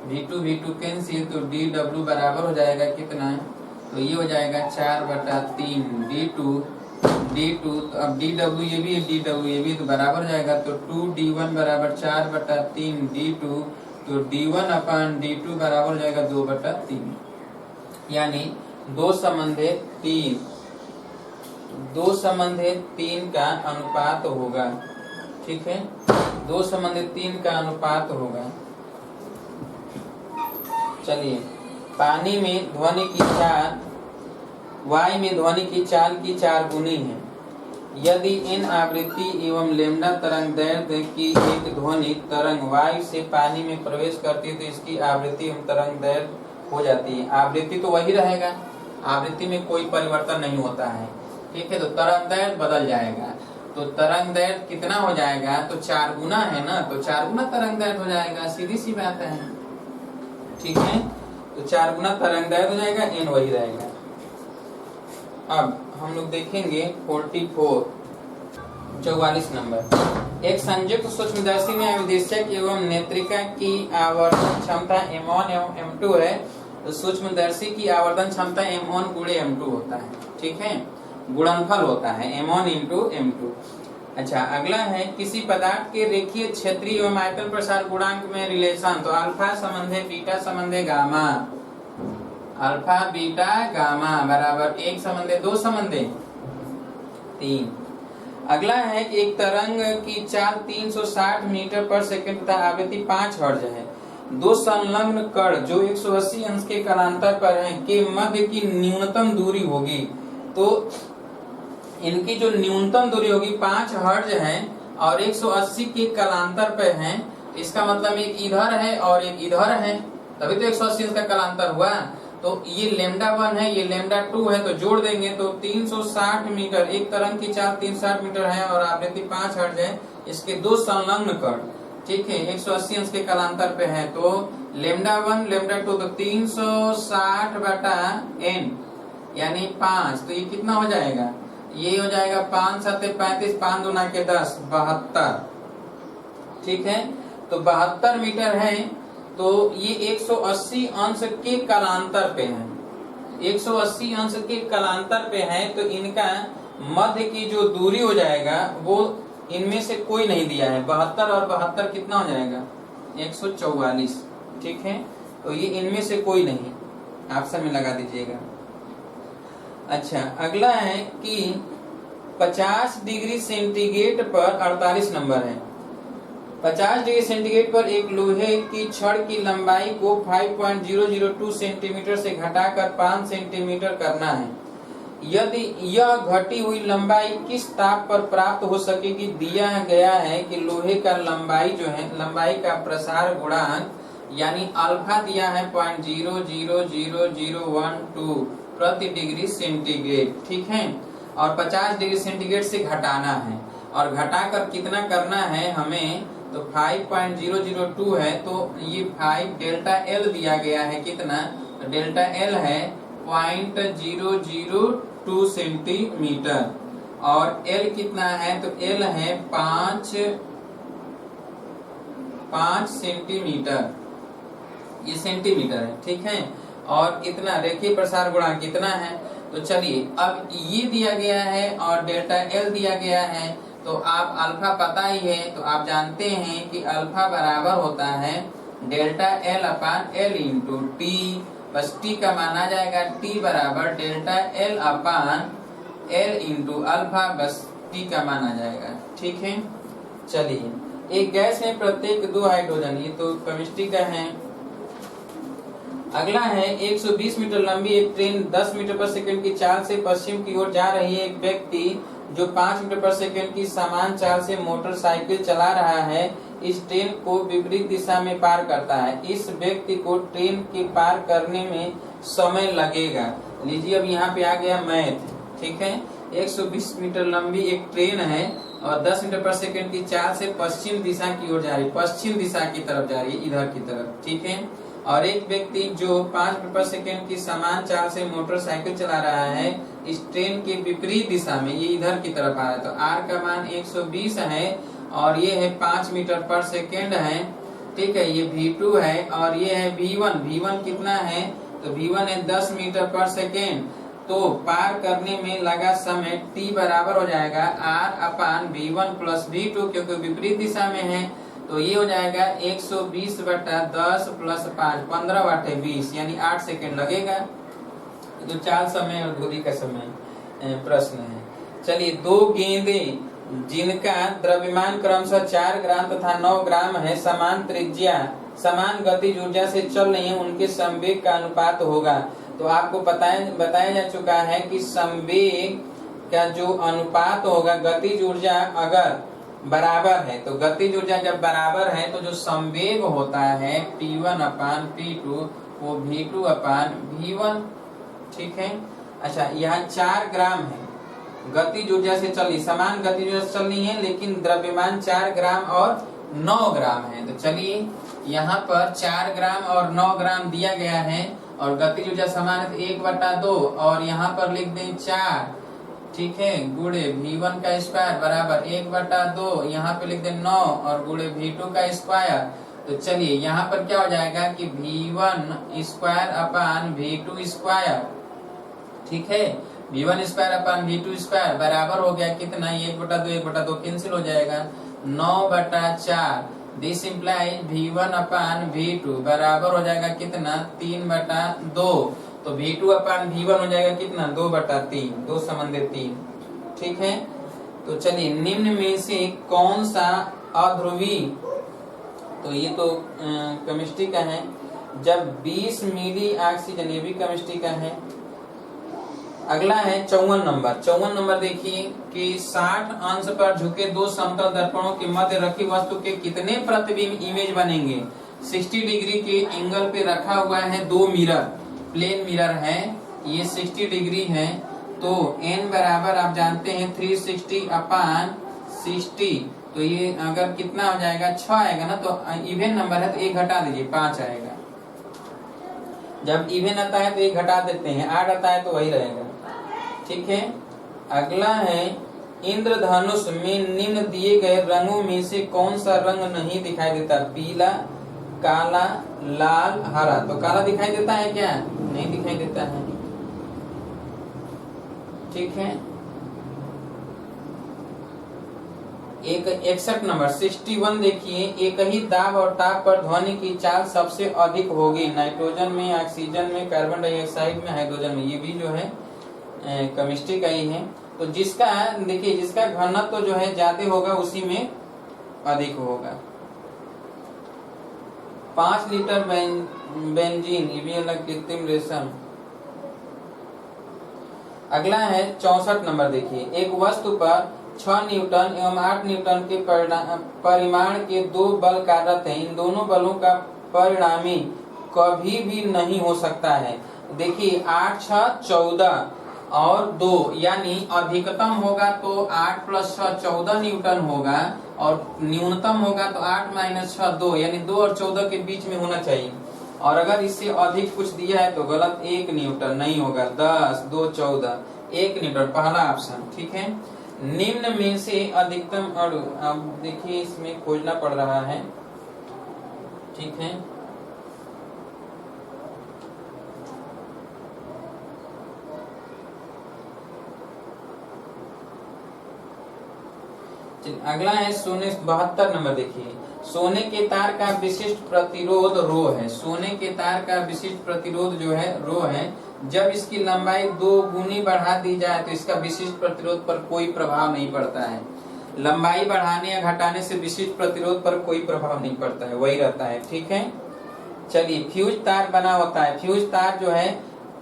V2 cancel, तो DW बराबर हो जाएगा कितना, तो ये हो जाएगा 4/3 D2, तो अब DW ये भी है, DW ये भी, तो बराबर हो जाएगा, तो 2D1 बराबर 4/3 D2, तो D1/D2 बराबर हो जाएगा 2/3, यानी 2:3 का अनुपात होगा, ठीक है, 2:3 का अनुपात होगा। चलिए पानी में ध्वनि की चाल, वायु में ध्वनि की चाल की 4 गुनी है, यदि n आवृत्ति एवं लैम्डा तरंग दैर्ध्य की एक ध्वनि तरंग वायु से पानी में प्रवेश करती है तो इसकी आवृत्ति एवं तरंग दैर्ध्य हो जाती है। आवृत्ति तो वही रहेगा, आवृत्ति में कोई परिवर्तन नहीं होता है, ठीक है, तो तरंग दैर्ध्य बदल जाएगा, तो तरंग दैर्ध्य कितना हो जाएगा, तो 4 गुना है ना, तो 4 गुना तरंग दैर्ध्य हो जाएगा, सीधी सी बात है, ठीक है, तो 4 गुना तरंग दैर्ध्य हो जाएगा, n वही रहेगा। अब हम लोग देखेंगे 44 नंबर, एक संयुक्त सूक्ष्मदर्शी में अविदेशक एवं नेत्रिका की आवर्धन क्षमता M1 एवं M2 है, तो सूक्ष्मदर्शी की आवर्धन क्षमता M1 गुणे M2 होता है, ठीक है, गुणनफल होता है M1 इंटू M2। अच्छा अगला है, किसी पदार्थ के रेखीय क्षेत्रीय एवं आयतन प्रसार गुणांक में रिलेशन, तो अल्फा संबंध है बीटा संबंध है गामा, अल्फा बीटा गामा बराबर 1 समझे 2 समझे 3। अगला है कि एक तरंग की चाल 360 मीटर पर सेकंड तथा आवृत्ति 5 हर्ट्ज है। दो संलग्न कण जो 180 अंश के कालांतर पर हैं के मध्य की न्यूनतम दूरी होगी। तो इनकी जो न्यूनतम दूरी होगी 5 हर्ट्ज है और 180 के कालांतर पे है। इसका मतलब एक इधर है और एक इधर है, तभी तो 180 अंश का कालांतर हुआ। तो ये लेमडा 1 है, ये लेमडा 2 है, तो जोड़ देंगे तो 360 मीटर, एक तरंग की चाल 360 मीटर है और आवृत्ति 5 हर्ट्ज है। इसके दो संलग्न कण, ठीक है, 180 अंश के कालांतर पे है। तो लेमडा 1 लेमडा 2 तो 360 बटा n यानी 5। तो ये कितना हो जाएगा, ये हो जाएगा 5 7 35, 5 दूना के 10, 72। ठीक है, तो 72 मीटर है। तो ये 180 अंश के कालांतर पे है, 180 अंश के कालांतर पे है। तो इनका मध्य की जो दूरी हो जाएगा वो इनमें से कोई नहीं दिया है। 72 और 72 कितना हो जाएगा, 144। ठीक है, तो ये इनमें से कोई नहीं, ऑप्शन में लगा दीजिएगा। अच्छा, अगला है कि 50 डिग्री सेंटीग्रेड पर 48 नंबर है। 50 डिग्री सेंटीग्रेड पर एक लोहे की छड़ की लंबाई को 5.002 सेंटीमीटर से घटाकर 5 सेंटीमीटर करना है। यदि यह घटी हुई लंबाई किस ताप पर प्राप्त हो सकेगी, दिया गया है कि लोहे का लंबाई जो है, लंबाई का प्रसार गुणांक यानी अल्फा दिया है 0.00012 प्रति डिग्री सेंटीग्रेड। ठीक है, और 50 डिग्री सेंटीग्रेड से घटाना है और घटाकर कितना करना है हमें, तो 5.002 है। तो ये 5 डेल्टा एल दिया गया है, कितना, तो डेल्टा एल है 0.002 सेंटीमीटर और एल कितना है, तो एल है 5 सेंटीमीटर, ये सेंटीमीटर है। ठीक है, और इतना रेखीय प्रसार गुणांक कितना है। तो चलिए, अब ये दिया गया है और डेल्टा एल दिया गया है। तो आप अल्फा पता ही है, तो आप जानते हैं कि अल्फा बराबर होता है डेल्टा एल अपान एल इंटू टी। बस टी का माना जाएगा टी बराबर डेल्टा एल अपान एल इंटू अल्फा, बस टी का माना जाएगा। ठीक है, चलिए, एक गैस में प्रत्येक 2 हाइड्रोजन, ये तो केमिस्ट्री का है। अगला है 120 मीटर लंबी एक ट्रेन 10 मीटर पर सेकंड की चाल से पश्चिम की ओर जा रही है। एक व्यक्ति जो 5 मीटर पर सेकंड की समान चाल से मोटरसाइकिल चला रहा है इस ट्रेन को विपरीत दिशा में पार करता है। इस व्यक्ति को ट्रेन के पार करने में समय लगेगा। लीजिए, अब यहाँ पे आ गया मैथ। ठीक है, 120 मीटर लंबी एक ट्रेन है और 10 मीटर पर सेकंड की चाल से पश्चिम दिशा की ओर जा रही है, पश्चिम दिशा की तरफ जा रही है, इधर की तरफ। ठीक है, और एक व्यक्ति जो 5 मीटर पर सेकंड की समान चाल से मोटरसाइकिल चला रहा है इस ट्रेन के विपरीत दिशा में, ये इधर की तरफ आ रहा है। तो r का मान 120 है और ये है 5 मीटर पर सेकंड है। ठीक है, ये v2 है और ये है v1। v1 कितना है, तो v1 है 10 मीटर पर सेकंड। तो पार करने में लगा समय t बराबर हो जाएगा r अपान v1 प्लस v2, क्योंकि विपरीत दिशा में है। तो ये हो जाएगा 120 बटा 10 प्लस 5, 15 बटे 20, यानी 8 सेकंड लगेगा। तो चाल समय और दूरी का समय प्रश्न है। चलिए, 2 गेंदे जिनका द्रव्यमान क्रमशः 4 ग्राम तथा 9 ग्राम है, समान त्रिज्या समान गतिज ऊर्जा से चल रही है, उनके संवेग का अनुपात होगा। तो आपको बताया जा चुका है कि संवेग का जो अनुपात होगा, गतिज ऊर्जा अगर बराबर है, तो गतिज ऊर्जा जब बराबर है तो जो संवेग होता है P1 अपान P2 वो V2 अपान V1। ठीक है, अच्छा, यहाँ 4 ग्राम है, गतिज ऊर्जा से चली, समान गतिज ऊर्जा से चलनी है, लेकिन द्रव्यमान 4 ग्राम और 9 ग्राम है। तो चलिए, यहाँ पर 4 ग्राम और 9 ग्राम दिया गया है और गतिज ऊर्जा समान है, 1/2 और यहाँ पर लिख दें 4। ठीक है, गुणे v1 का स्क्वायर बराबर 1/2, यहाँ पे लिख दे 9 और गुणे v2 का स्क्वायर। तो चलिए, यहाँ पर क्या हो जाएगा कि v1 square upon v2 square. ठीक है, v1 square upon v2 square बराबर हो गया कितना, 1/2 1/2 कैंसिल हो जाएगा, 9/4। This implies v1 upon v2 बराबर हो जाएगा कितना, 3/2। तो तो V2 अपान V1 हो जाएगा कितना 2/3, 2 समंदे 3। ठीक है, तो चलिए निम्न में से कौन सा अध्रुवी, तो ये तो केमिस्ट्री का है, जब 20 मिली ऑक्सीजन, ये भी केमिस्ट्री का है। अगला है 54 नंबर। 54 नंबर देखिए कि 60 अंश पर झुके दो समतल दर्पणों के मध्य रखी वस्तु के कितने प्रतिबिंब इमेज बनेंगे। 60 डिग्री के एंगल पे रखा हुआ है दो मिरर, प्लेन मिरर है, ये 60 डिग्री है, तो n बराबर आप जानते हैं 360 अपान 60, तो ये अगर कितना हो जाएगा 6 आएगा ना, तो इवन नंबर है तो 1 घटा दीजिए 5 आएगा। जब इवन आता है तो 1 घटा देते हैं, 8 आता है तो वही रहेगा। ठीक है, अगला है इंद्रधनुष में निम्न दिए गए रंगों में से कौन सा रंग नहीं दिखाई देता। पीला, काला, लाल, हरा। तो काला दिखाई देता है क्या? नहीं दिखाई देता है। ठीक है, एक 61 नंबर 61 देखिए, एक ही दाब और ताप पर ध्वनि की चाल सबसे अधिक होगी। नाइट्रोजन में, ऑक्सीजन में, कार्बन डाइऑक्साइड में, हाइड्रोजन में। ये भी जो है केमिस्ट्री का ही है। तो जिसका देखिए, जिसका घनत्व तो जो है ज्यादा होगा उसी में अधिक होगा। 5 लीटर बेंजीन, ये भी अलग कृत्रिम रेशम। अगला है 64 नंबर देखिए, एक वस्तु पर 6 न्यूटन एवं 8 न्यूटन के परिमाण के दो बल कार्यरत हैं। इन दोनों बलों का परिणामी कभी भी नहीं हो सकता है। देखिए 8 6 14 और 2, यानी अधिकतम होगा तो 8 + 6 14 न्यूटन होगा, और न्यूनतम होगा तो 8 - 6 2, यानी 2 और 14 के बीच में होना चाहिए। और अगर इससे अधिक कुछ दिया है तो गलत, 1 न्यूटन नहीं होगा। 10 2 14, 1 न्यूटन पहला ऑप्शन। ठीक है, निम्न में से अधिकतम अणु, अब देखिए इसमें खोजना पड़ रहा है। ठीक है, अगला है सोने 72 नंबर देखिए, सोने के तार का विशिष्ट प्रतिरोध रो है। सोने के तार का विशिष्ट प्रतिरोध जो है रो है। जब इसकी लंबाई 2 गुनी बढ़ा दी जाए तो इसका विशिष्ट प्रतिरोध पर कोई प्रभाव नहीं पड़ता है। लंबाई बढ़ाने या घटाने से विशिष्ट प्रतिरोध पर कोई प्रभाव नहीं पड़ता है, वही रहता है। ठीक है, चलिए फ्यूज तार बना होता है। फ्यूज तार जो है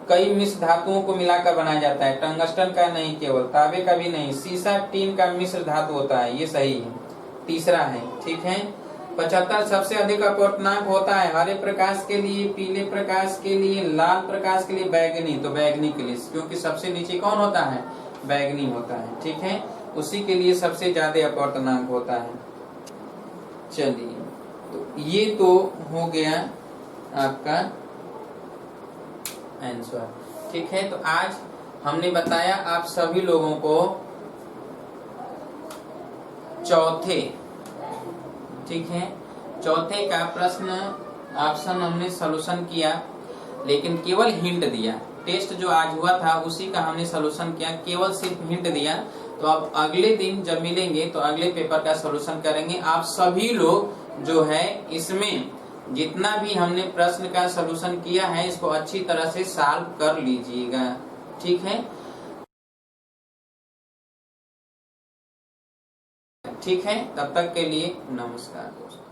कई मिश्र धातुओं को मिलाकर बनाया जाता है। टंगस्टन का नहीं, केवल तांबे का भी नहीं, सीसा टीन का मिश्र धातु होता है। ये सही है, तीसरा है। ठीक है, 75 सबसे अधिक अपवर्तनांक होता है हरे प्रकाश के लिए, पीले प्रकाश के लिए, लाल प्रकाश के लिए, बैगनी। तो बैगनी के लिए, क्योंकि सबसे नीचे कौन होता है? बैगनी होता है। ठीक है, उसी के लिए सबसे ज्यादा अपवर्तनांक होता है। चलिए, तो ये तो हो गया आपका आंसर। ठीक है, तो आज हमने बताया आप सभी लोगों को चौथे, ठीक है, चौथे का प्रश्न ऑप्शन हमने सॉल्यूशन किया, लेकिन केवल हिंट दिया। टेस्ट जो आज हुआ था उसी का हमने सॉल्यूशन किया, केवल सिर्फ हिंट दिया। तो अब अगले दिन जब मिलेंगे तो अगले पेपर का सॉल्यूशन करेंगे। आप सभी लोग जो है इसमें जितना भी हमने प्रश्न का सॉल्यूशन किया है इसको अच्छी तरह से सॉल्व कर लीजिएगा। ठीक है, ठीक है, तब तक के लिए नमस्कार दोस्तों।